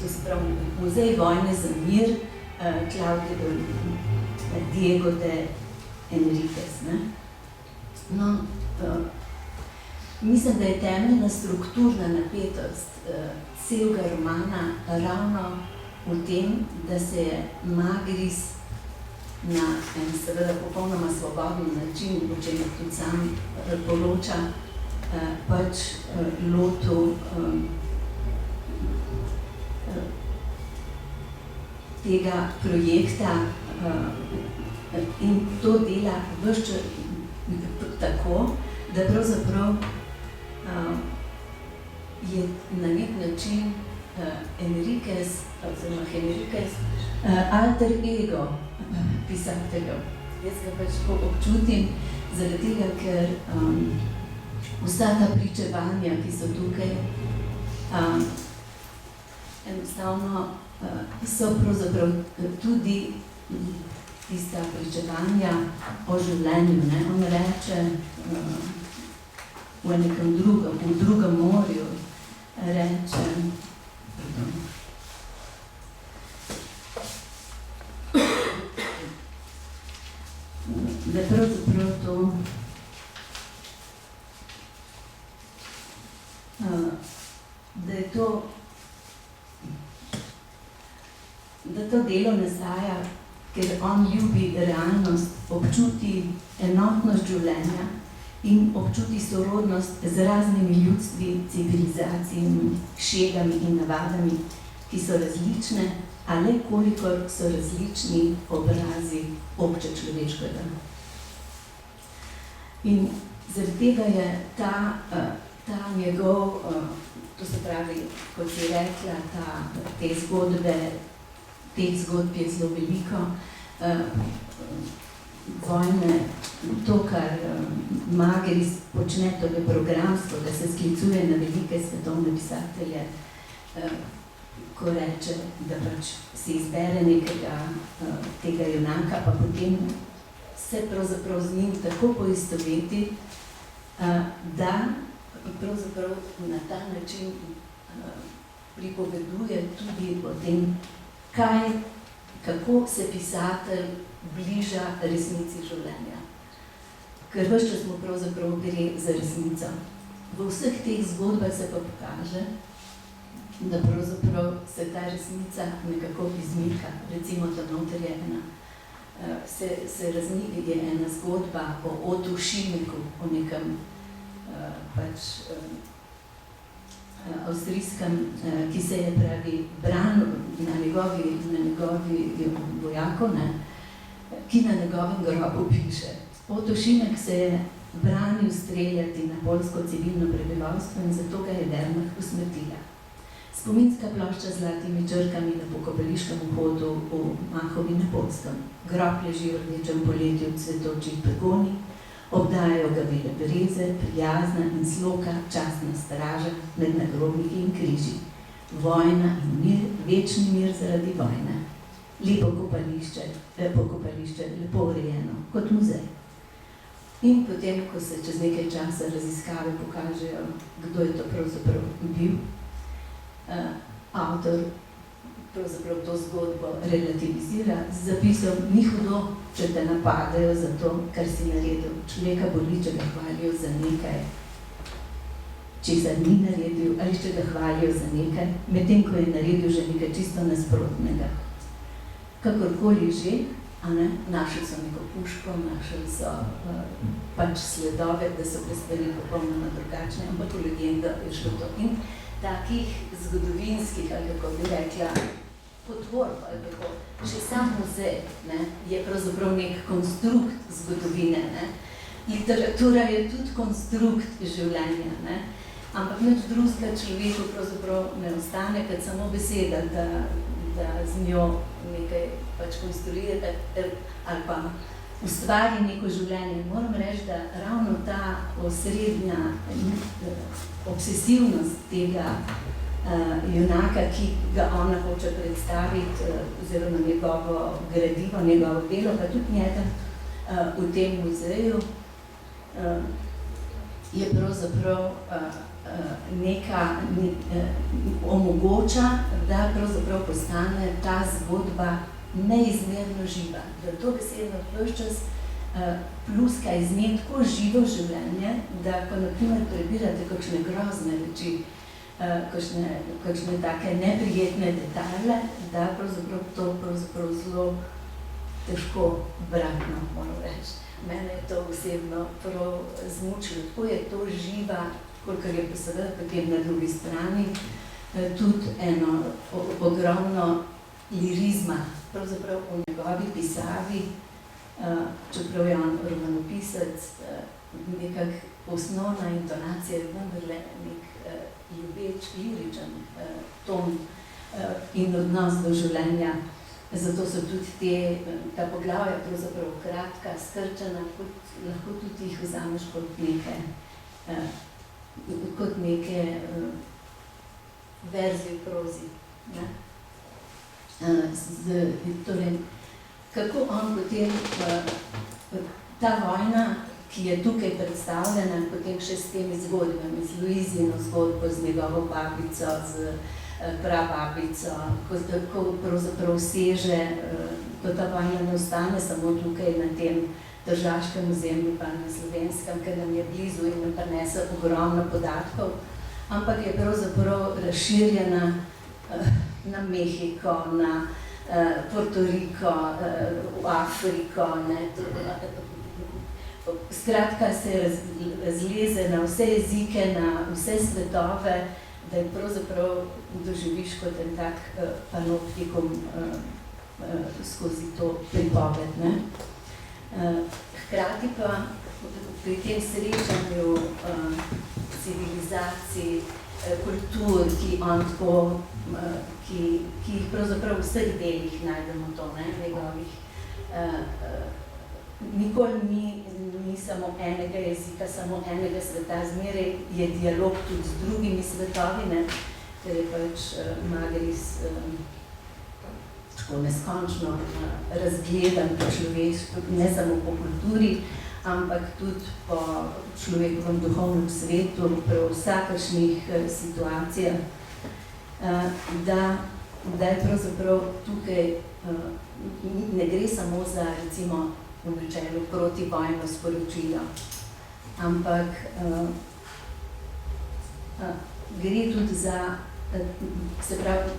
to se pravi Muzej vojne za mir, Diego de Enriquez. No, mislim, da je temeljna strukturna napetost celega romana ravno v tem, da se je Magris na en seveda popolnoma svobodni način, o čemer tudi sam poroča, pač lotil tega projekta in to dela ves čas tako, da pravzaprav je na nek način Enriquez, oziroma Henriquez, alter ego pisateljev. Jaz ga pač občutim zaradi tega, ker vsa ta pričevanja, ki so tukaj, enostavno so pravzaprav tudi tista pričevanja o življenju. On reče v nekem drugem morju, reče, da je pravzaprav to, da to delo nastaja ker on ljubi realnost, občuti enotnost življenja in občuti sorodnost z raznimi ljudstvi, civilizacijami, šegami in navadami, ki so različne, a le kolikor so različni obrazi obče človeškega. In zaradi tega je ta njegov, to se pravi, kot si rekla, teh zgodb je zelo veliko. Vojne, to, kar Magris počne, to je programsko, da se sklicuje na velike svetovne pisatelje, ko reče, da pač se izbere nekega tega junaka, pa potem se pravzaprav z njim tako poistoveti, da pravzaprav na ta način pripoveduje tudi o tem, kako se pisatelj bliža resnici življenja. Ker ves čas mu pravzaprav gre za resnico. V vseh teh zgodbah se pa pokaže, da pravzaprav se ta resnica nekako izmika. Recimo, da noter je je ena zgodba o Otu Šimiku, o nekem avstrijskem, ki se je branil na njegovi vojakov, ki na njegovem grobu piše. Oto Šimek se je branil streljati na poljsko civilno prebivalstvo in zato ga je Wehrmacht usmrtila. Spominska plošča z zlatimi črkami na pokopališkem vhodu v Mahovi na Poljskem. Grob leži v rdečem poletju v cvetočih begonih, obdajajo ga bele bereze, prijazna in sloka, častna straža med nagrobniki in križi. Vojna in mir, večni mir zaradi vojne. Lepo pokopališče, lepo urejeno, kot muzej. In potem, ko se čez nekaj časa raziskave pokažejo, kdo je to pravzaprav bil, avtor pravzaprav to zgodbo relativizira z zapisom: ni hudo, če te napadajo za to, kar si naredil. Človeka boli, če ga hvalijo za nekaj, česar ni naredil, ali če ga hvalijo za nekaj, medtem ko je naredil že nekaj čisto nasprotnega. Kakorkoli že, našli so neko puško, našli so pač sledove, da so bile stvari popolnoma drugačne, ampak v legendo je šlo to. In takih zgodovinskih, ali kako bi rekla, potvorb, ali kako, še sam muzej je pravzaprav nek konstrukt zgodovine. Literatura je tudi konstrukt življenja, ampak nič drugega človeku pravzaprav ne ostane, kot samo beseda, da z njo nekaj pač konstruira ali pa ustvari neko življenje. Moram reči, da ravno ta osrednja obsesivnost tega junaka, ki ga ona hoče predstaviti, oziroma njegovo gradivo, njegovo delo, pa tudi njega v tem muzeju, je pravzaprav omogoča, da pravzaprav postane ta zgodba neizmerno živa, da to besedno ves čas pluska iz nje tako živo življenje, da ko na primer prebirate kakšne grozne reči, kakšne take neprijetne detajle, da pravzaprav to pravzaprav zelo težko obratno, moram reči. Mene je to osebno prav zmučilo, tako je to živa, kolikor je pa seveda potem na drugi strani tudi eno ogromno lirizma, pravzaprav v njegovi pisavi, čeprav je on romanopisec, nekak osnovna intonacija je vendarle nek ljubeč, liričen ton in odnos do življenja. Zato so tudi ta poglavja pravzaprav kratka, skrčena, lahko tudi jih vzameš kot neke verzije v prozi. Torej, kako on potem, ta vojna, ki je tukaj predstavljena, potem še s temi zgodbami, z Luizino zgodbo, z njegovo babico, z prababico, ko pravzaprav seže, ko ta vojna ne ostane samo tukaj na tem tržaškem ozemlju, pa na Slovenskem, ker nam je blizu in nam prinese ogromno podatkov, ampak je pravzaprav razširjena na Mehiko, Puerto Rico, v Afriko, ne, skratka se razleze na vse jezike, na vse svetove, da je pravzaprav doživiš kot en tak panoptikum skozi to pripoved, ne. Hkrati pa pri tem srečanju civilizacij, kultur, ki jih pravzaprav v vseh delih najdemo to, ne, njegovih. Nikoli ni samo enega jezika, samo enega sveta, zmeraj je dialog tudi z drugimi svetovi, ne, ker je pač Magris tako neskončno razgledan po človeštvu, ne samo po kulturi, ampak tudi po človekovem duhovnem svetu, prav vsakršnih situacijah, da je pravzaprav tukaj ne gre samo za, recimo, v načelu protivojno sporočilo, ampak gre tudi za, se pravi,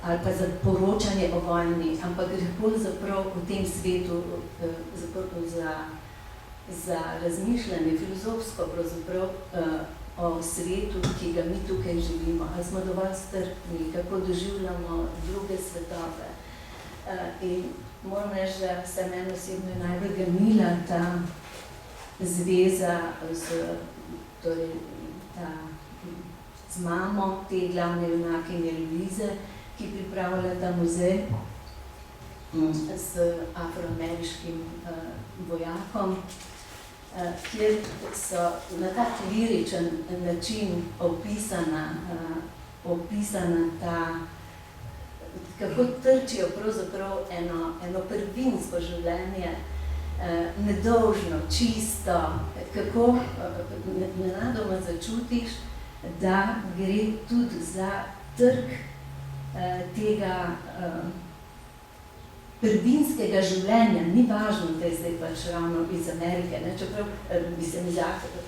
ali pa za poročanje o vojni, ampak gre bolj zaprav v tem svetu za razmišljanje, filozofsko pravzaprav o svetu, ki ga mi tukaj živimo. Ali smo dovolj strpni, kako doživljamo druge svetove. In moram reči, da se meni osebno je najbolj ganila ta zveza z mamo te glavne junakinje Luize, ki pripravlja ta muzej s afroameriškim vojakom, kjer so na tak liričen način opisana ta, kako trčijo pravzaprav eno prvinsko življenje, nedolžno, čisto, kako nenadoma začutiš, da gre tudi za trg tega prvinskega življenja. Ni važno, da je zdaj pač ravno iz Amerike, ne, čeprav mislim iz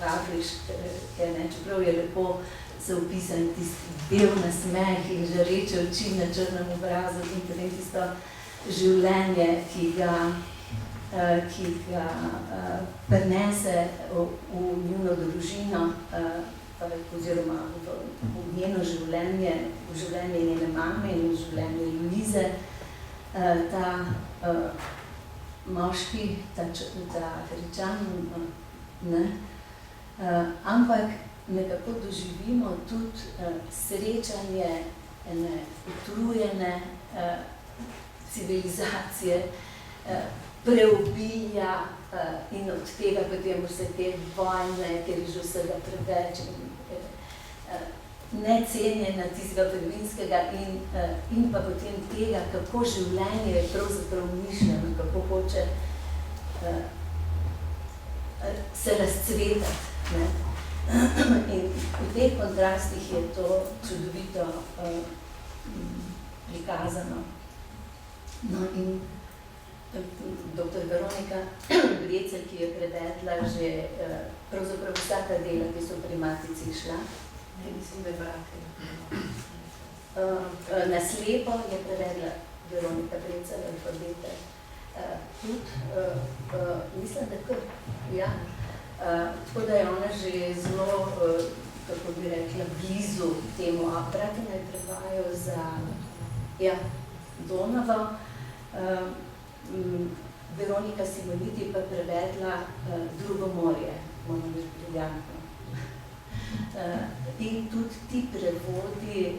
afriške, ne, čeprav je lepo se opisan tisti bel nasmeh in žareče oči na črnem obrazu in potem tisto življenje, ki ga prinese v njuno družino, oziroma v njeno življenje, v življenje njene mame in v življenje Luize, ta moški, ta Afričan, ne, ampak nekako doživimo tudi srečanje ene utrujene civilizacije, preobilja in od tega potem vse te vojne, ker je že vsega preveč, necenjena tistega prvinskega in pa potem tega, kako življenje je pravzaprav mišljeno, kako hoče se razcvetati, ne. In v teh kontrastih je to čudovito prikazano. No in dr. Veronika Brecelj, ki je prevedla že pravzaprav vsa ta dela, ki so pri Matici šla. Ne, mislim, da je Brake. Na slepo je prevedla Veronika Brecelj alfabete. Tudi, mislim, da kar, ja. Tako da je ona že zelo, kako bi rekla, blizu temu. Bratina je prevajal za Donavo, Veronika Simoniti pa prevedla Drugo morje, moram biti briljantno. In tudi ti prevodi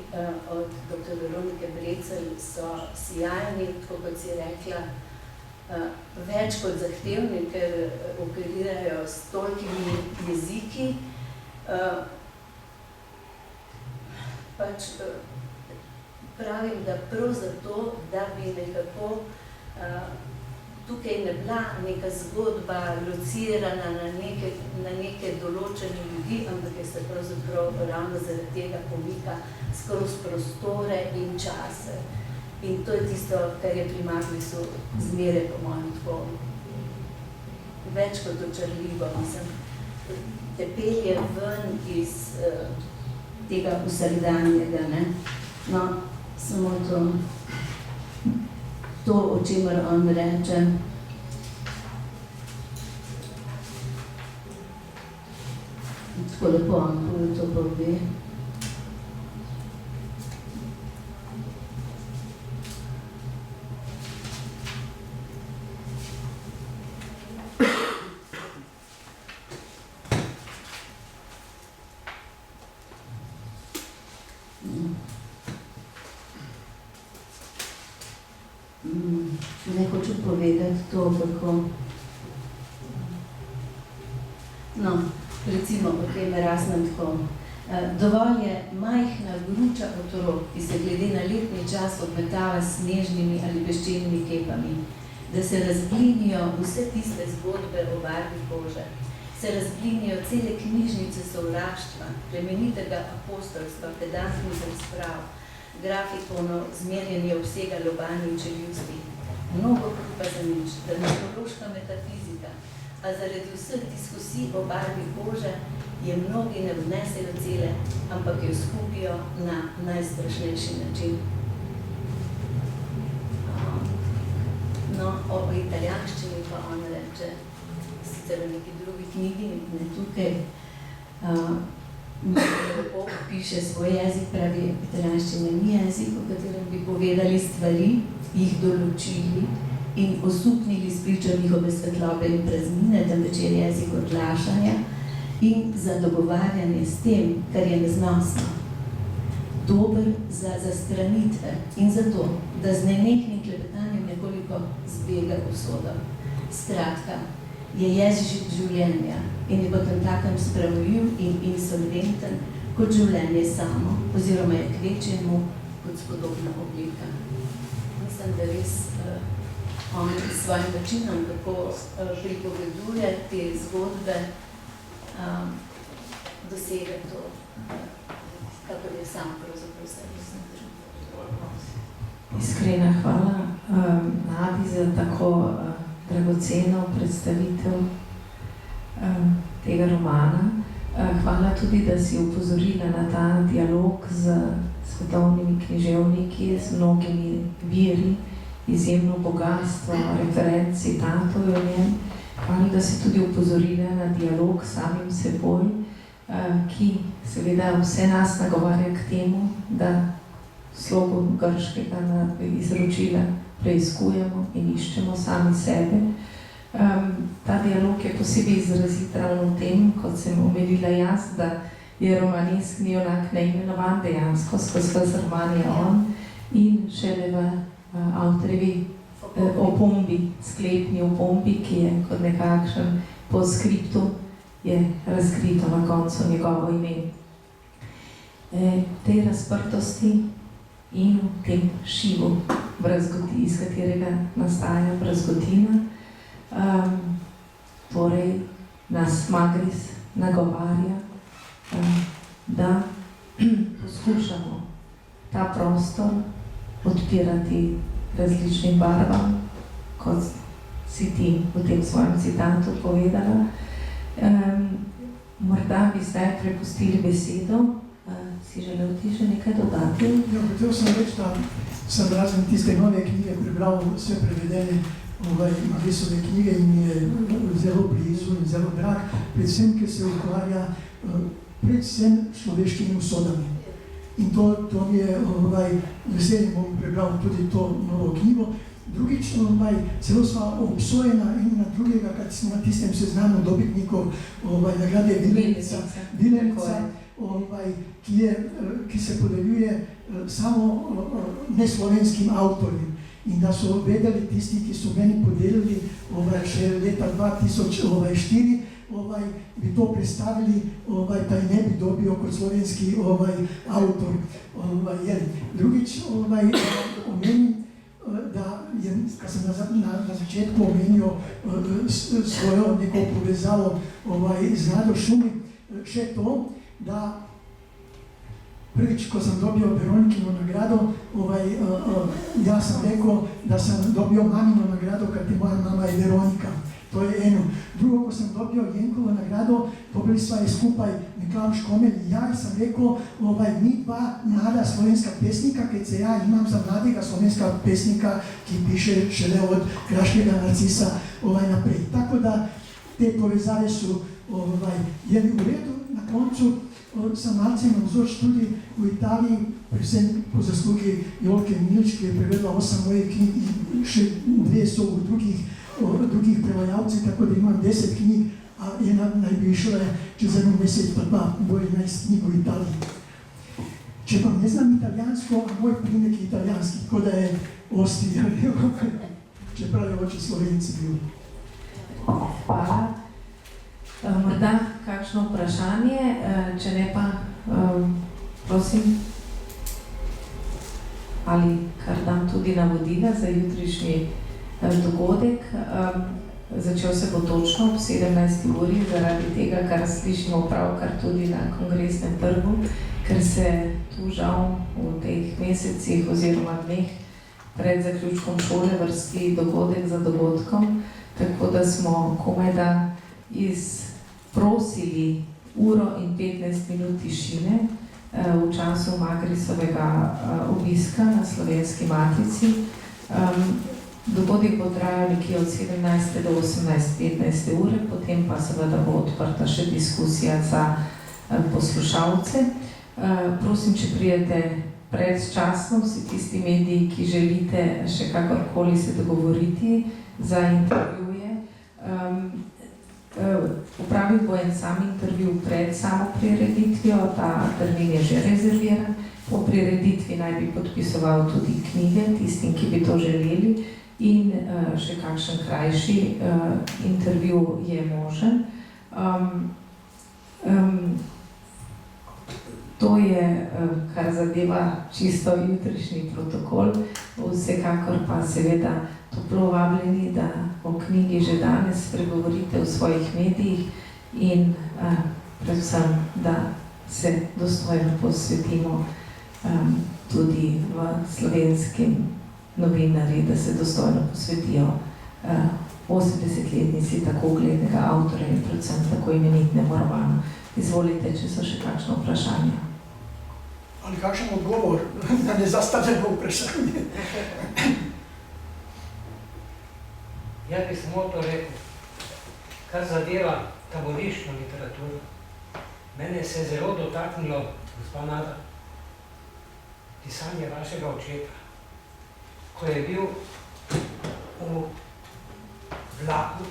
od dr. Veronike Brecelj so sijajni, tako kot si rekla, več kot zahtevni, ker operirajo s tolikimi jeziki. Pač pravim, da prav zato, da bi nekako tukaj ne bila neka zgodba locirana na neke določene ljudi, ampak je se pravzaprav ravno zaradi tega pomika skozi prostore in čase. In to je tisto, kar je pri Magrisu zmeraj po mojem tako več kot očarljivo. Mislim, te pelje ven iz tega vsakdanjega, ne. No, samo to. to, o čemer on reče. Tako lepo on to pove. Ne hočem povedati to, kako... No, recimo o tem raznem tako. Dovolj je majhna gruča otrok, ki se glede na letni čas odmetava s snežnimi ali peščenimi kepami, da se razblinijo vse tiste zgodbe o barvi kože, se razblinijo cele knjižnice sovraštva, plemenitega apostolstva, pedantnih razprav, grafikonov, zmerjenje vsega lobanja in čeljusti. Mnogo pa za nič, da neurološka metafizika, a zaradi vseh diskusij o barvi kože je mnogi ne vnesejo cele, ampak jo skupijo na najstrašnejši način. No, o italijanščini pa on reče, sicer v neki drugi knjigi, ne tukaj, lepo piše svoj jezik, pravi, italijanščina ni jezik, o katerem bi povedali stvari, jih določili in osupnili spričo njihove svetlobe in praznine, temveč je jezik odlašanja in za dogovarjanje s tem, kar je neznosno. Dober za zastranitve in zato, da z nenehnim klepetanjem nekoliko zbega usodo. Skratka, je jezik življenja in je potem takem spravljiv in insolventen kot življenje samo, oziroma je kvečjemu kot spodobna oblika. Mislim, da res on s svojim načinom, kako pripoveduje te zgodbe, dosega to, kako je sam pravzaprav se Iskrena hvala Nadi za tako dragoceno predstavitev tega romana. Hvala tudi, da si upozorila na ta dialog z svetovnimi književniki, z mnogimi viri, izjemno bogatstvo, referenc, citatov v njem. Hvala, da si tudi upozorila na dialog s samim seboj, ki seveda vse nas nagovarja k temu, da slogu grškega izročila preiskujemo in iščemo sami sebe. Ta dialog je posebej izrazit ravno v tem, kot sem omenila jaz, da je romaneskni junak neimenovan dejansko, skozi roman je on in šele v avtorjevi opombi, sklepni opombi, ki je kot nekakšen postskriptu, je razkrito na koncu njegovo ime. Tej razprtosti in v tem šivu, iz katerega nastaja brazgotina, torej nas Magris nagovarja, da poskušamo ta prostor odpirati različnim barvam, kot si ti v tem svojem citatu povedala. Morda bi zdaj prepustili besedo. Si želel ti še nekaj dodati? Ja, hotel sem reči, da sem razen tiste nove knjige prebral vse prevedene Magrisove knjige in mi je zelo blizu in zelo drag, predvsem, ker se ukvarja predvsem človeškimi usodami. In to mi je veselje, bom prebral tudi to novo knjigo. Drugič, celo sva obsojena in na drugega, kad smo na tistem seznamu dobitnikov nagrade Vilenica, ki se podeljuje samo neslovenskim avtorjem. In da so vedeli tisti, ki so meni podelili še leta 2004, bi to predstavili, pa ne bi dobil kot slovenski avtor. Drugič, omenim, da je, ko sem na začetku omenil svojo neko povezavo z Nado Šumi, še to, da prvič, ko sem dobil Veronikino nagrado, jaz sem rekel, da sem dobil mamino nagrado, ker moja mama je Veronika. To je eno. Drugo, ko sem dobil Jenkovo nagrado, dobili sva je skupaj Miklavž Komelj in ja, in sem rekel, mi dva mlada slovenska pesnika, keď se ja imam za mladega slovenska pesnika, ki piše šele od Kraškega Narcisa naprej. Tako da te povezave so je v redu. Na koncu sem malce navzoč tudi v Italiji, predvsem po zaslugi Jolke Milč, ki je prevedla 8 mojih knjig in še 2 so v drugih prevajalcih, tako da imam 10 knjig, a ena naj bi išla čez 1 mesec, pa bo 11 knjig v Italiji. Če pa ne znam italijansko, a moj primek je italijanski, tako da je Ostrija, čeprav je oče Slovenci bil. Hvala. Morda kakšno vprašanje, če ne pa, prosim, ali kar dam tudi navodila za jutrišnji dogodek. Začel se bo točno ob 17. uri, zaradi tega, kar slišimo pravkar tudi na Kongresnem trgu, ker se tu žal v teh mesecih oziroma dneh pred zaključkom šole vrsti dogodek za dogodkom, tako da smo komajda izprosili 1 in 15 minut tišine v času Magrisovega obiska na Slovenski matici. Dogodek bo trajal nekje od 17. do 18.15 ure, potem pa seveda bo odprta še diskusija za poslušalce. Prosim, če prijete predčasno, vsi tisti mediji, ki želite še kakorkoli se dogovoriti za intervjuje. Upravil bo en sam intervju pred samo prireditvijo, ta termin je že rezerviran. Po prireditvi naj bi podpisoval tudi knjige tistim, ki bi to želeli, in še kakšen krajši intervju je možen. To je, kar zadeva čisto jutrišnji protokol, vsekakor pa seveda toplo vabljeni, da o knjigi že danes spregovorite v svojih medijih in predvsem, da se dostojno posvetimo tudi v slovenskim novinarji, da se dostojno posvetijo 80-letnici tako uglednega avtorja in predvsem tako imenitnemu romanu. Izvolite, če so še kakšno vprašanje. Ali kakšen odgovor na nezastavljeno vprašanje? Jaz bi samo to rekel, kar zadeva taboriščno literaturo. Mene se je zelo dotaknilo, gospa Nada, pisanje vašega očeta, ko je bil v vlaku,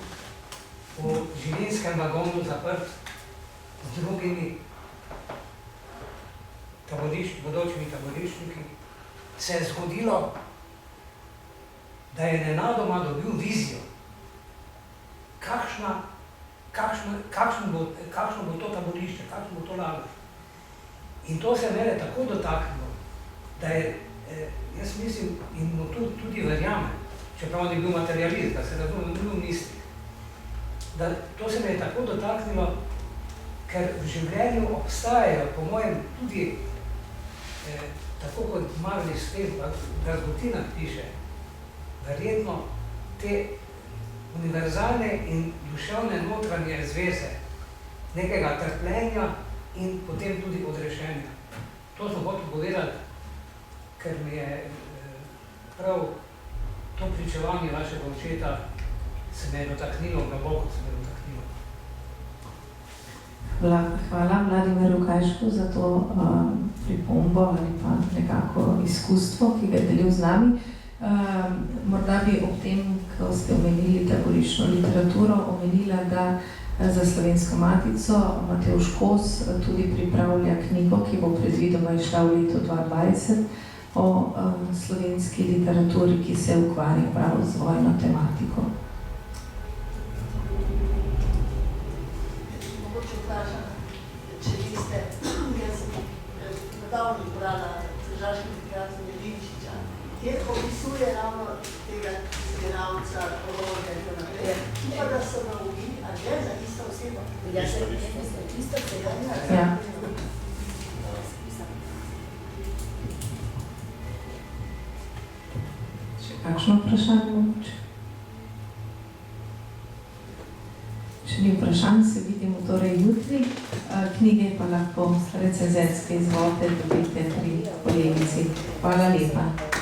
v življenjskem vagonu zaprt z drugimi bodočimi taboriščniki, se je zgodilo, da je nenadoma dobil vizijo, kakšno bo to taborišče, kakšno bo to lager. In to se mene tako dotaknilo, da je, jaz mislim, in mu tudi verjamem, čeprav ni bil materialist, da se razumem, ni bil mislik, da to se me je tako dotaknilo, ker v življenju obstajajo, po mojem, tudi, tako kot Marlis v Razgotinah piše, verjetno te univerzalne in duševne notranje zveze, nekega trpljenja in potem tudi odrešenja. To sem hotel povedati, ker mi je prav to pričevanje vašega očeta se me je dotaknilo, globoko se me je dotaknilo. Hvala Vladimiru Kajšku za to pripombo ali pa nekako izkustvo, ki ga je delil z nami. Morda bi ob tem, ko ste omenili taboriščno literaturo, omenila, da za Slovensko matico Matevž Kos tudi pripravlja knjigo, ki bo predvidoma išla v letu 2020 o slovenski literaturi, ki se ukvarja prav z vojno tematiko. Mogoče vprašam, če veste, jaz sem nedavno brala Tržaškega prijatelja Melinčiča, kjer opisuje ravno tega igralca, Rode in tako naprej, pa da so ga ubili, a gre za isto osebo? Ja, se isto osebo. Ja. Še kakšno vprašanje mogoče? vprašanj, se vidimo torej jutri. Knjige pa lahko recenzentske izvolite dobite pri kolegici. Hvala lepa.